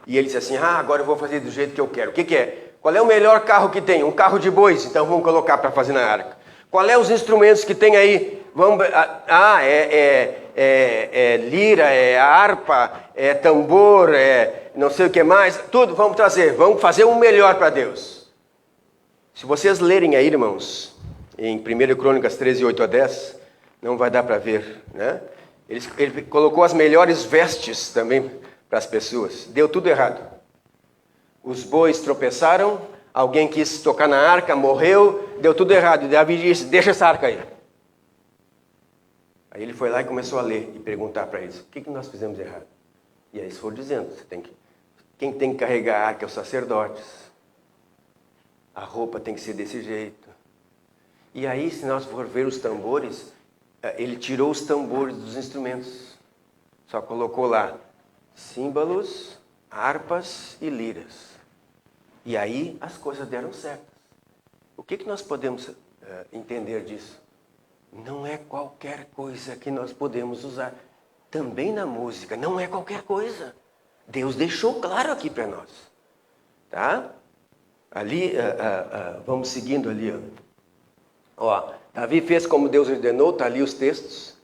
E ele disse assim, agora eu vou fazer do jeito que eu quero. O que é? Qual é o melhor carro que tem? Um carro de bois, então vamos colocar para fazer na arca. Qual é os instrumentos que tem aí? Lira, é harpa, é tambor, é não sei o que mais. Tudo vamos trazer, vamos fazer o melhor para Deus. Se vocês lerem aí, irmãos, em 1 Crônicas 13, 8 a 10, não vai dar para ver, né? Ele colocou as melhores vestes também para as pessoas. Deu tudo errado. Os bois tropeçaram, alguém quis tocar na arca, morreu, deu tudo errado. E Davi disse, deixa essa arca aí. Aí ele foi lá e começou a ler e perguntar para eles, o que nós fizemos errado? E aí eles foram dizendo, quem tem que carregar a arca é os sacerdotes. A roupa tem que ser desse jeito. E aí, se nós for ver os tambores, ele tirou os tambores dos instrumentos. Só colocou lá símbolos, harpas e liras. E aí as coisas deram certas. O que nós podemos entender disso? Não é qualquer coisa que nós podemos usar. Também na música, não é qualquer coisa. Deus deixou claro aqui para nós. Tá? Ali, vamos seguindo ali. Ó, Davi fez como Deus ordenou, está ali os textos.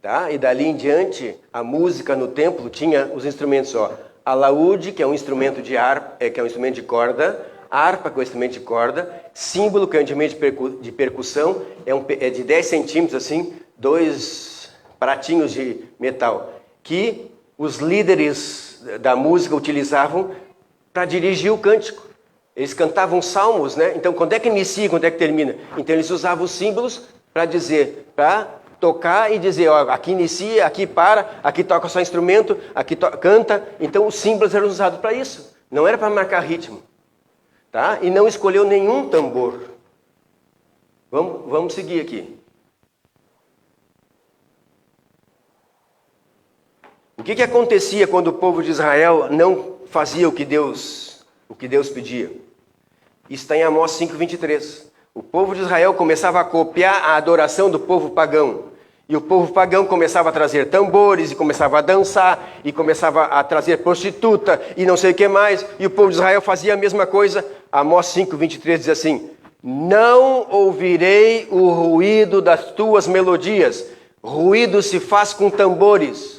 Tá? E dali em diante, a música no templo tinha os instrumentos, ó. Alaúde, que é um instrumento de harpa, que é um instrumento de corda, harpa, que é um instrumento de corda, símbolo, que é um instrumento de percussão, é de 10 centímetros, assim, 2 pratinhos de metal, que os líderes da música utilizavam para dirigir o cântico. Eles cantavam salmos, né? Então, quando é que inicia, quando é que termina? Então, eles usavam os símbolos para dizer, para tocar e dizer, ó, aqui inicia, aqui para, aqui toca só instrumento, aqui canta. Então os símbolos eram usados para isso. Não era para marcar ritmo. Tá? E não escolheu nenhum tambor. Vamos seguir aqui. O que acontecia quando o povo de Israel não fazia o que Deus pedia? Isso está em Amós 5:23. O povo de Israel começava a copiar a adoração do povo pagão. E o povo pagão começava a trazer tambores, e começava a dançar, e começava a trazer prostituta, e não sei o que mais. E o povo de Israel fazia a mesma coisa. Amós 5:23 diz assim: não ouvirei o ruído das tuas melodias. Ruído se faz com tambores.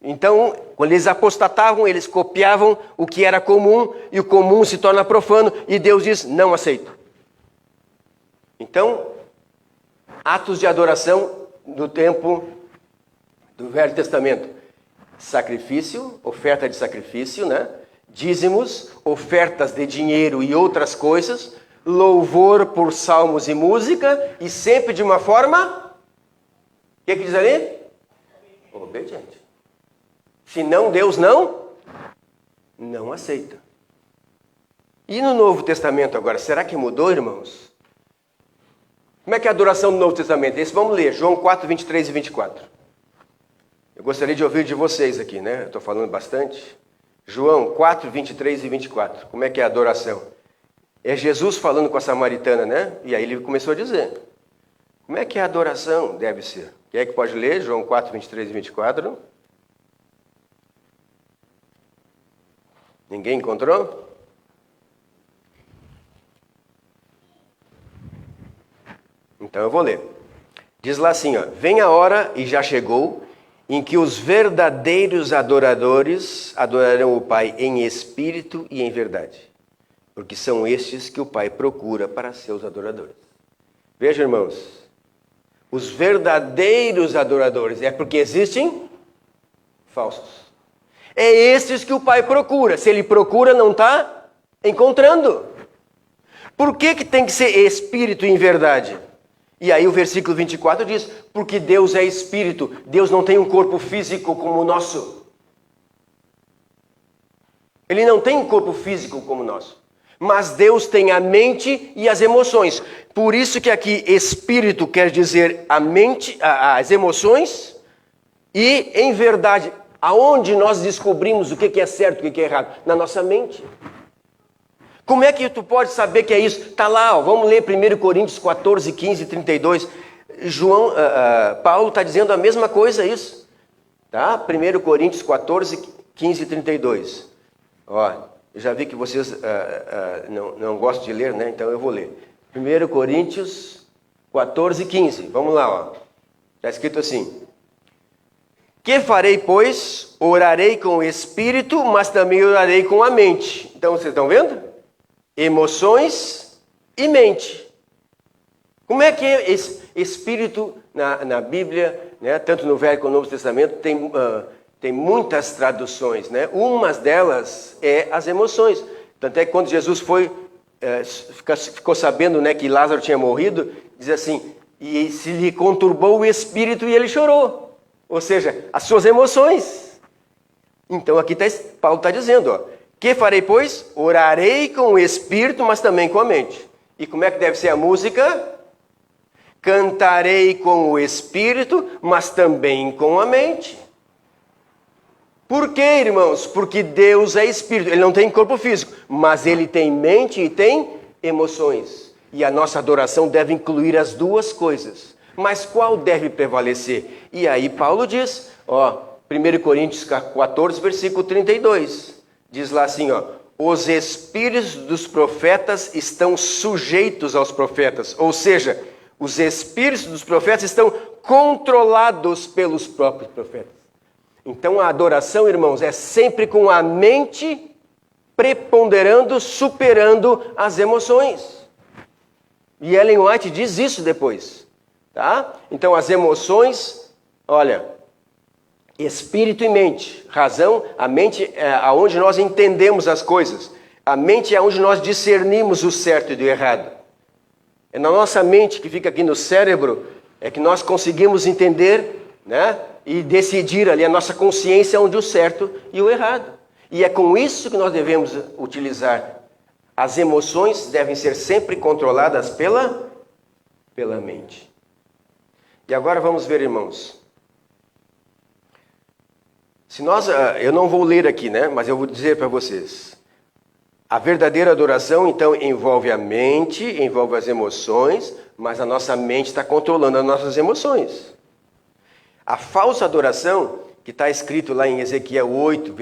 Então, quando eles apostatavam, eles copiavam o que era comum, e o comum se torna profano, e Deus diz, não aceito. Então, atos de adoração do tempo do Velho Testamento. Sacrifício, oferta de sacrifício, né? Dízimos, ofertas de dinheiro e outras coisas, louvor por salmos e música, e sempre de uma forma, o que diz ali? Obediente. Senão Deus não aceita. E no Novo Testamento agora, será que mudou, irmãos? Como é que é a adoração do Novo Testamento? Esse vamos ler, João 4, 23 e 24. Eu gostaria de ouvir de vocês aqui, né? Eu estou falando bastante. João 4, 23 e 24. Como é que é a adoração? É Jesus falando com a samaritana, né? E aí ele começou a dizer. Como é que a adoração deve ser? Quem é que pode ler? João 4, 23 e 24. Ninguém encontrou? Então eu vou ler. Diz lá assim, ó: vem a hora, e já chegou, em que os verdadeiros adoradores adorarão o Pai em espírito e em verdade, porque são estes que o Pai procura para seus adoradores. Veja, irmãos, os verdadeiros adoradores, é porque existem falsos. É estes que o Pai procura. Se Ele procura, não está encontrando. Por que tem que ser espírito em verdade? E aí o versículo 24 diz, porque Deus é espírito. Deus não tem um corpo físico como o nosso. Ele não tem um corpo físico como o nosso. Mas Deus tem a mente e as emoções. Por isso que aqui espírito quer dizer a mente, as emoções, e em verdade. Aonde nós descobrimos o que é certo e o que é errado? Na nossa mente. Como é que tu pode saber que é isso? Está lá, ó, vamos ler 1 Coríntios 14, 15 e 32. Paulo está dizendo a mesma coisa, isso. Tá? 1 Coríntios 14, 15 e 32. Ó, eu já vi que vocês não gostam de ler, né? Então eu vou ler. 1 Coríntios 14, 15. Vamos lá, ó. Está escrito assim. Que farei, pois? Orarei com o espírito, mas também orarei com a mente. Então, vocês estão vendo? Emoções e mente. Como é que é esse espírito na Bíblia, né? Tanto no Velho como no Novo Testamento, tem muitas traduções, né? Uma delas é as emoções. Tanto é que quando Jesus ficou sabendo, né, que Lázaro tinha morrido, diz assim, e se lhe conturbou o espírito e ele chorou. Ou seja, as suas emoções. Então aqui Paulo está dizendo, ó, que farei, pois? Orarei com o espírito, mas também com a mente. E como é que deve ser a música? Cantarei com o espírito, mas também com a mente. Por quê, irmãos? Porque Deus é espírito. Ele não tem corpo físico, mas ele tem mente e tem emoções. E a nossa adoração deve incluir as duas coisas. Mas qual deve prevalecer? E aí Paulo diz, ó, 1 Coríntios 14, versículo 32. Diz lá assim, ó, os espíritos dos profetas estão sujeitos aos profetas. Ou seja, os espíritos dos profetas estão controlados pelos próprios profetas. Então a adoração, irmãos, é sempre com a mente preponderando, superando as emoções. E Ellen White diz isso depois. Tá? Então as emoções, olha, espírito e mente, razão, a mente é aonde nós entendemos as coisas, a mente é onde nós discernimos o certo e do errado. É na nossa mente que fica aqui no cérebro É que nós conseguimos entender, né? E decidir ali a nossa consciência onde o certo e o errado. E é com isso que nós devemos utilizar. As emoções devem ser sempre controladas pela mente. E agora vamos ver, irmãos. Eu não vou ler aqui, né? Mas eu vou dizer para vocês. A verdadeira adoração, então, envolve a mente, envolve as emoções, mas a nossa mente está controlando as nossas emoções. A falsa adoração, que está escrito lá em Ezequiel 8,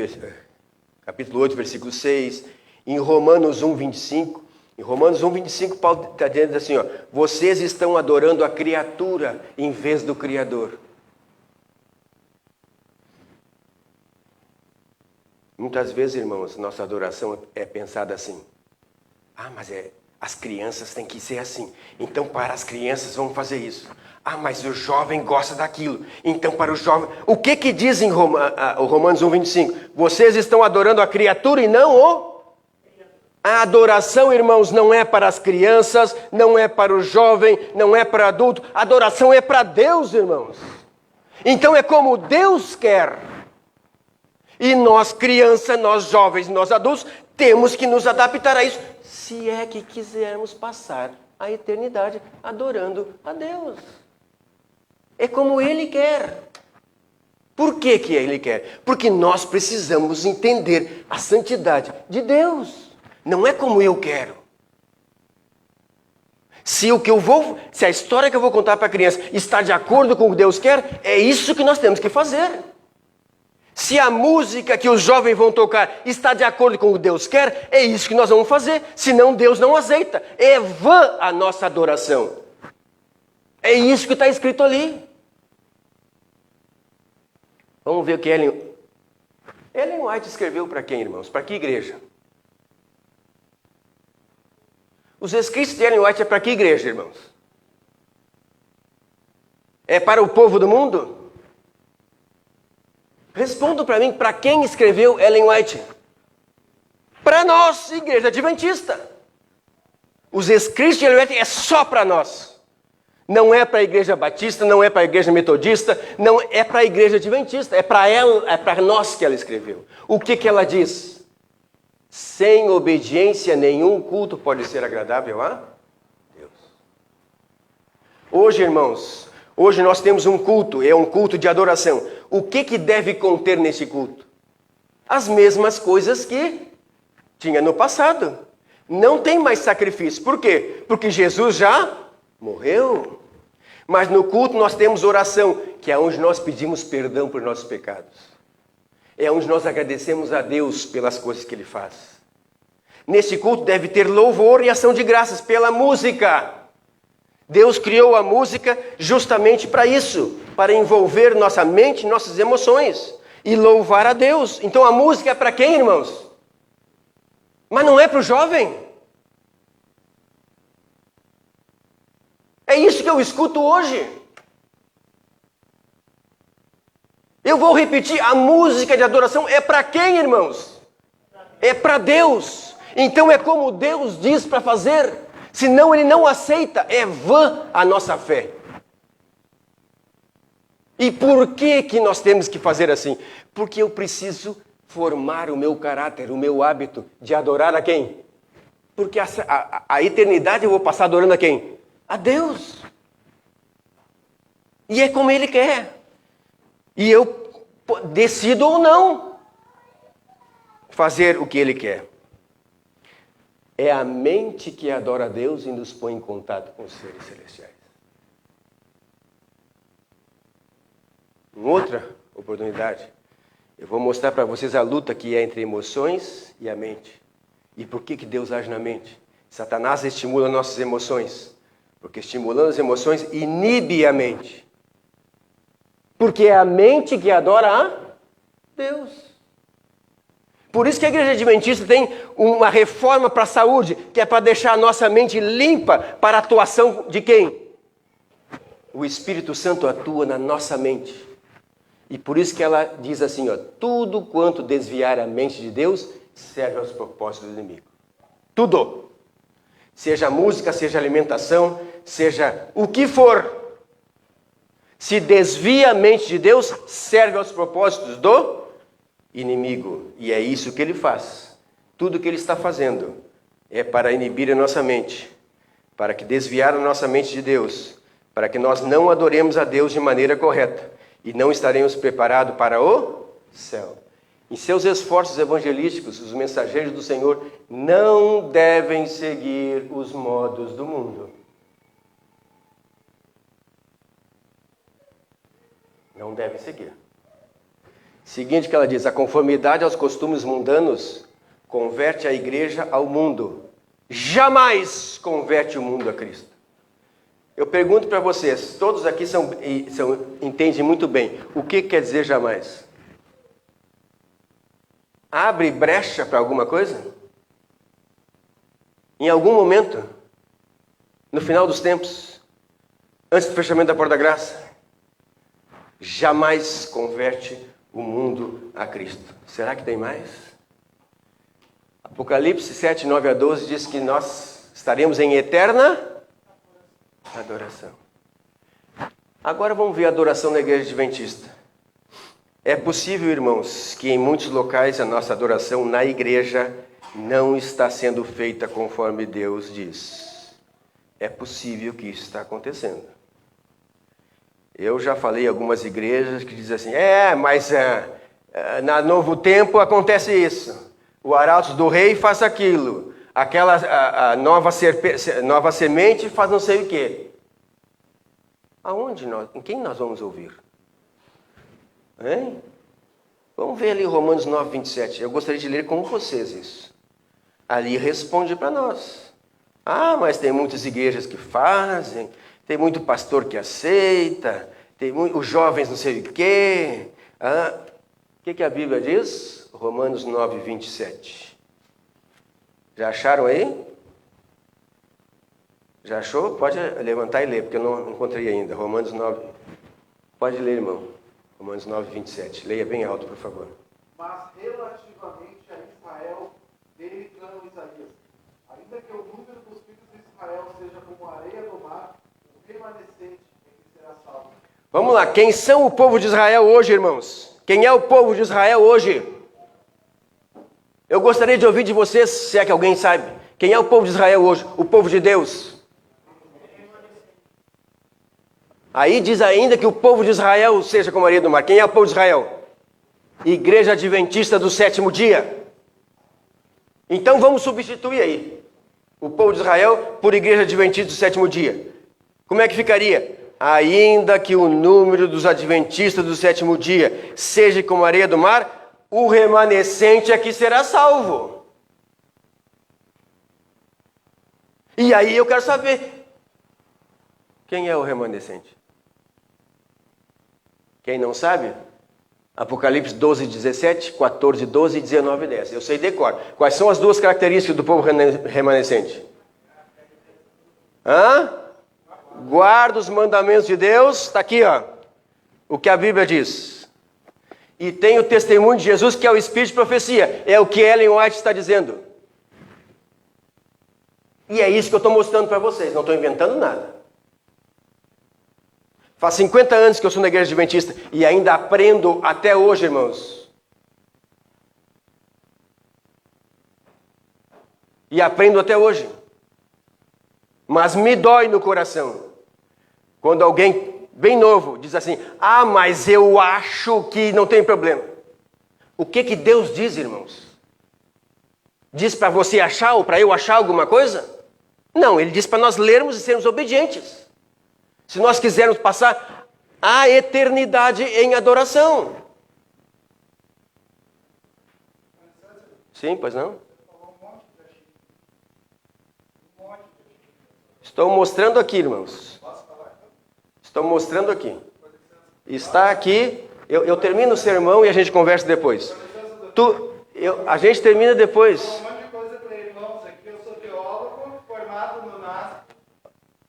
capítulo 8, versículo 6, em Romanos 1, 25. Em Romanos 1, 25, Paulo está dizendo assim, ó, vocês estão adorando a criatura em vez do Criador. Muitas vezes, irmãos, nossa adoração é pensada assim. Mas as crianças têm que ser assim. Então, para as crianças, vamos fazer isso. Mas o jovem gosta daquilo. Então, para o jovem... O que diz em Romanos 1, 25? Vocês estão adorando a criatura e não o... A adoração, irmãos, não é para as crianças, não é para o jovem, não é para o adulto. A adoração é para Deus, irmãos. Então, é como Deus quer. E nós, crianças, nós jovens, nós adultos, temos que nos adaptar a isso, se é que quisermos passar a eternidade adorando a Deus. É como Ele quer. Por que Ele quer? Porque nós precisamos entender a santidade de Deus. Não é como eu quero. Se a história que eu vou contar para a criança está de acordo com o que Deus quer, é isso que nós temos que fazer. Se a música que os jovens vão tocar está de acordo com o que Deus quer, é isso que nós vamos fazer. Senão Deus não aceita. É vã a nossa adoração. É isso que está escrito ali. Vamos ver o que Ellen White escreveu para quem, irmãos? Para que igreja? Os escritos de Ellen White é para que igreja, irmãos? É para o povo do mundo? Respondam para mim, para quem escreveu Ellen White? Para nós, igreja adventista. Os escritos de Ellen White é só para nós. Não é para a igreja batista, não é para a igreja metodista, não é para a igreja adventista. É para ela, é para nós que ela escreveu. O que ela diz? Sem obediência, nenhum culto pode ser agradável a Deus. Hoje, irmãos, hoje nós temos um culto, é um culto de adoração. O que deve conter nesse culto? As mesmas coisas que tinha no passado. Não tem mais sacrifício. Por quê? Porque Jesus já morreu. Mas no culto nós temos oração, que é onde nós pedimos perdão por nossos pecados. É onde nós agradecemos a Deus pelas coisas que Ele faz. Nesse culto deve ter louvor e ação de graças pela música. Deus criou a música justamente para isso, para envolver nossa mente, nossas emoções e louvar a Deus. Então a música é para quem, irmãos? Mas não é para o jovem. É isso que eu escuto hoje. Eu vou repetir, a música de adoração é para quem, irmãos? É para Deus. Então é como Deus diz para fazer. Senão Ele não aceita, é vã a nossa fé. E por que nós temos que fazer assim? Porque eu preciso formar o meu caráter, o meu hábito de adorar a quem? Porque a eternidade eu vou passar adorando a quem? A Deus. E é como Ele quer. E eu decido ou não fazer o que Ele quer. É a mente que adora a Deus e nos põe em contato com os seres celestiais. Em outra oportunidade, eu vou mostrar para vocês a luta que é entre emoções e a mente. E por que Deus age na mente? Satanás estimula nossas emoções. Porque estimulando as emoções, inibe a mente. Porque é a mente que adora a Deus. Por isso que a igreja adventista tem uma reforma para a saúde, que é para deixar a nossa mente limpa para a atuação de quem? O Espírito Santo atua na nossa mente. E por isso que ela diz assim, ó, tudo quanto desviar a mente de Deus serve aos propósitos do inimigo. Tudo. Seja música, seja alimentação, seja o que for. Se desvia a mente de Deus, serve aos propósitos do inimigo. E é isso que ele faz. Tudo que ele está fazendo é para inibir a nossa mente, para que desviar a nossa mente de Deus, para que nós não adoremos a Deus de maneira correta e não estaremos preparados para o céu. Em seus esforços evangelísticos, os mensageiros do Senhor não devem seguir os modos do mundo. Não devem seguir. Seguinte que ela diz: a conformidade aos costumes mundanos converte a igreja ao mundo. Jamais converte o mundo a Cristo. Eu pergunto para vocês, todos aqui entendem muito bem, o que quer dizer jamais? Abre brecha para alguma coisa? Em algum momento? No final dos tempos? Antes do fechamento da porta da graça? Jamais converte o mundo a Cristo. Será que tem mais? Apocalipse 7, 9 a 12 diz que nós estaremos em eterna adoração. Agora vamos ver a adoração na igreja adventista. É possível, irmãos, que em muitos locais a nossa adoração na igreja não está sendo feita conforme Deus diz. É possível que isso está acontecendo. Eu já falei em algumas igrejas que dizem assim, mas na Novo Tempo acontece isso. O arauto do rei faz aquilo. A nova semente faz não sei o quê. Em quem nós vamos ouvir? Hein? Vamos ver ali Romanos 9, 27. Eu gostaria de ler com vocês isso. Ali responde para nós. Mas tem muitas igrejas que fazem, tem muito pastor que aceita, tem os jovens não sei o quê. O que a Bíblia diz? Romanos 9, 27. Já acharam aí? Já achou? Pode levantar e ler, porque eu não encontrei ainda. Romanos 9. Pode ler, irmão. Romanos 9, 27. Leia bem alto, por favor. Mas relativamente a Israel, dele clama Isaías. Ainda que o número dos filhos de Israel seja como a areia do mar, o remanescente é que será salvo. Vamos lá. Quem são o povo de Israel hoje, irmãos? Quem é o povo de Israel hoje? Eu gostaria de ouvir de vocês, se é que alguém sabe. Quem é o povo de Israel hoje? O povo de Deus. Aí diz ainda que o povo de Israel seja como a areia do mar. Quem é o povo de Israel? Igreja Adventista do sétimo dia. Então vamos substituir aí o povo de Israel por Igreja Adventista do sétimo dia. Como é que ficaria? Ainda que o número dos Adventistas do sétimo dia seja como a areia do mar, o remanescente é que será salvo. E aí eu quero saber, quem é o remanescente? Quem não sabe? Apocalipse 12, 17, 14, 12, 19 e 10. Eu sei decor. Quais são as duas características do povo remanescente? Guarda os mandamentos de Deus. Está aqui, o que a Bíblia diz. E tem o testemunho de Jesus, que é o Espírito de profecia. É o que Ellen White está dizendo. E é isso que eu estou mostrando para vocês. Não estou inventando nada. Faz 50 anos que eu sou na igreja adventista e ainda aprendo até hoje, irmãos. E aprendo até hoje. Mas me dói no coração quando alguém bem novo diz assim, mas eu acho que não tem problema. O que Deus diz, irmãos? Diz para você achar ou para eu achar alguma coisa? Não, ele diz para nós lermos e sermos obedientes. Se nós quisermos passar a eternidade em adoração. Sim, pois não? Estou mostrando aqui, irmãos. Estou mostrando aqui. Está aqui. Eu termino o sermão e a gente conversa depois. A gente termina depois.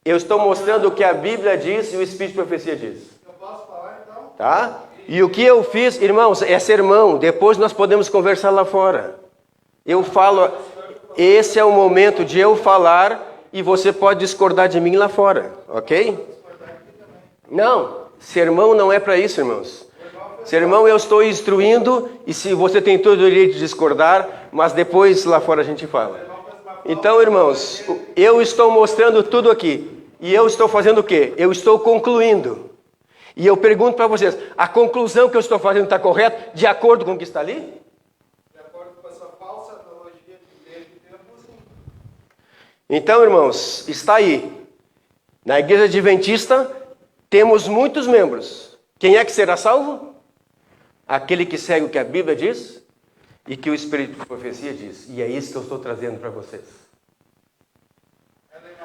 Eu estou mostrando o que a Bíblia diz e o Espírito de profecia diz. Eu posso falar então? Tá? E o que eu fiz, irmãos, é sermão. Depois nós podemos conversar lá fora. Eu falo, esse é o momento de eu falar e você pode discordar de mim lá fora, ok? Não, Sermão não é para isso, irmãos. Sermão eu estou instruindo, e se você tem todo o direito de discordar, mas depois lá fora a gente fala. Então, irmãos, eu estou mostrando tudo aqui. E eu estou fazendo o quê? Eu estou concluindo. E eu pergunto para vocês, a conclusão que eu estou fazendo está correta de acordo com o que está ali? De acordo com essa falsa analogia de igreja de tempo, sim. Então, irmãos, está aí. Na igreja adventista, temos muitos membros. Quem é que será salvo? Aquele que segue o que a Bíblia diz e que o Espírito de Profecia diz. E é isso que eu estou trazendo para vocês.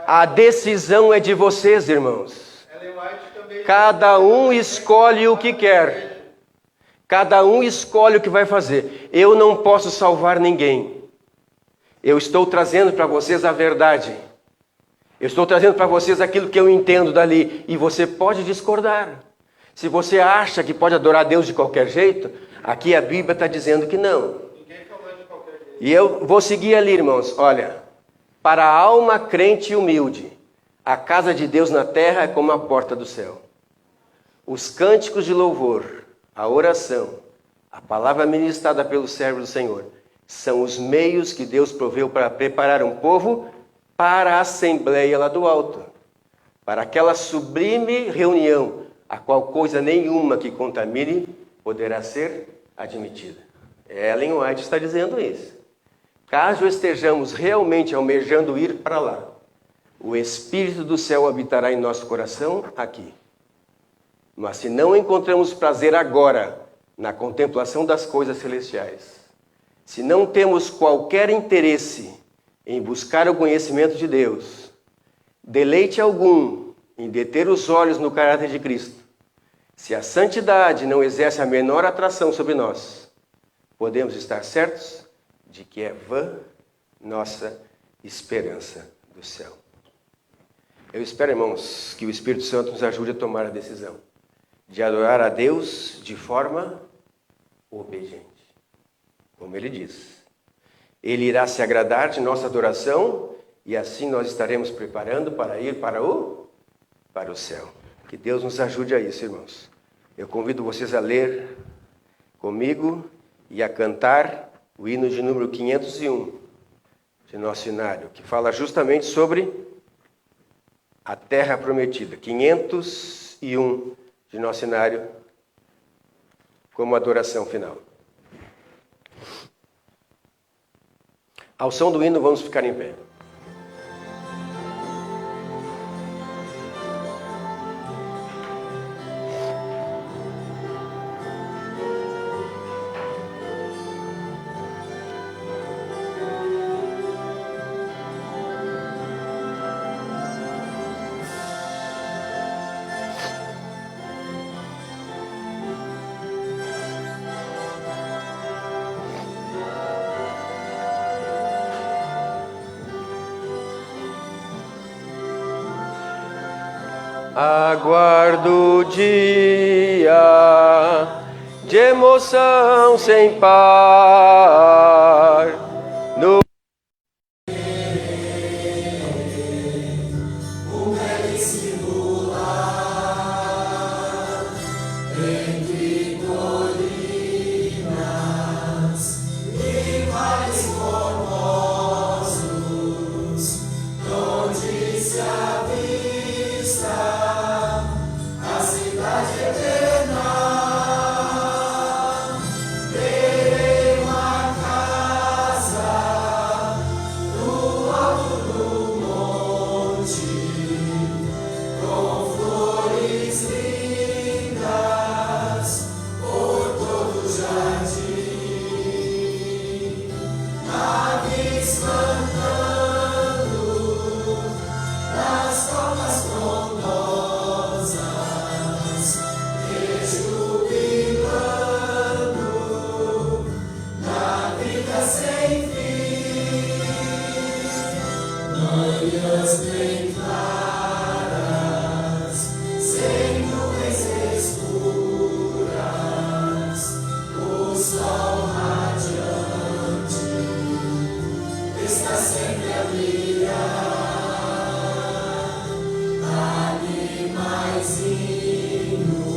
A decisão é de vocês, irmãos. Cada um escolhe o que quer. Cada um escolhe o que vai fazer. Eu não posso salvar ninguém. Eu estou trazendo para vocês a verdade. Eu estou trazendo para vocês aquilo que eu entendo dali. E você pode discordar. Se você acha que pode adorar a Deus de qualquer jeito, aqui a Bíblia está dizendo que não. E eu vou seguir ali, irmãos. Olha, para a alma crente e humilde, a casa de Deus na terra é como a porta do céu. Os cânticos de louvor, a oração, a palavra ministrada pelo servo do Senhor, são os meios que Deus proveu para preparar um povo para a assembleia lá do alto. Para aquela sublime reunião, a qual coisa nenhuma que contamine poderá ser admitida. Ellen White está dizendo isso. Caso estejamos realmente almejando ir para lá, o Espírito do céu habitará em nosso coração aqui. Mas se não encontramos prazer agora na contemplação das coisas celestiais, se não temos qualquer interesse em buscar o conhecimento de Deus, deleite algum em deter os olhos no caráter de Cristo, se a santidade não exerce a menor atração sobre nós, podemos estar certos de que é vã nossa esperança do céu. Eu espero, irmãos, que o Espírito Santo nos ajude a tomar a decisão de adorar a Deus de forma obediente. Como ele diz, ele irá se agradar de nossa adoração e assim nós estaremos preparando para ir para o céu. Que Deus nos ajude a isso, irmãos. Eu convido vocês a ler comigo e a cantar o hino de número 501 de nosso hinário, que fala justamente sobre a terra prometida. 501 de nosso hinário, como adoração final. Ao som do hino, vamos ficar em pé. Aguardo o dia de emoção sem par. No entre colinas e vales formosos, onde se avista a cidade eterna. Verei uma casa no alto do monte, com flores lindas por todo o jardim. Aves cantando nas copas frondosas, rejubilando na vida sem fim. Manhãs bem claras, sem nuvens escuras, o sol radiante está sempre a brilhar. Animaizinhos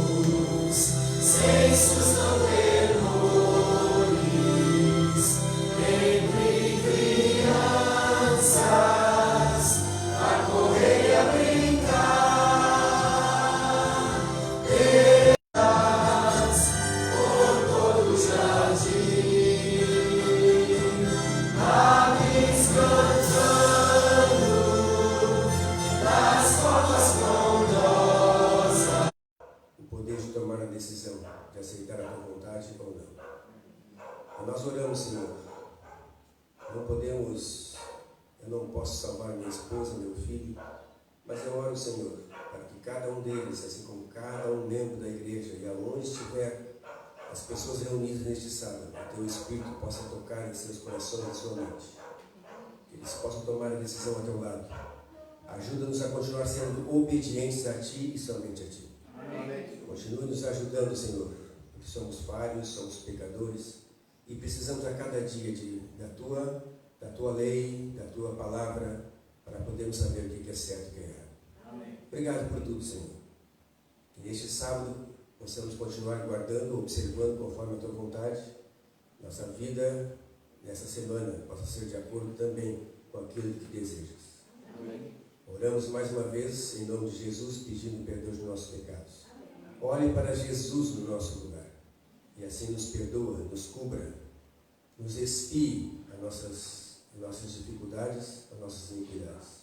Nós oramos, Senhor. Eu não posso salvar minha esposa, meu filho, mas eu oro, Senhor, para que cada um deles, assim como cada um membro da igreja, e aonde estiver as pessoas reunidas neste sábado, que teu Espírito possa tocar em seus corações e sua mente, que eles possam tomar a decisão a teu lado. Ajuda-nos a continuar sendo obedientes a Ti e somente a Ti. Amém. Continue nos ajudando, Senhor, porque somos falhos, somos pecadores e precisamos a cada dia da Tua lei, da Tua palavra, para podermos saber o que é certo e o que é errado. Amém. Obrigado por tudo, Senhor. Que neste sábado possamos continuar guardando, observando conforme a Tua vontade, nossa vida nessa semana possa ser de acordo também com aquilo que desejas. Amém. Oramos mais uma vez em nome de Jesus, pedindo perdão dos nossos pecados. Olhe para Jesus no nosso lugar e assim nos perdoa, nos cubra, nos expie as nossas dificuldades, as nossas iniquidades.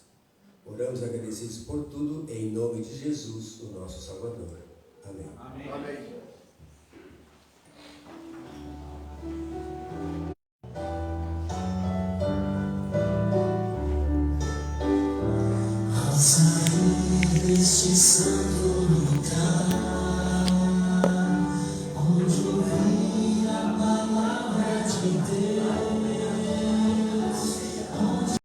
Oramos agradecidos por tudo em nome de Jesus, o nosso Salvador. Amém. Amém. Amém. Ao sair deste santo lugar,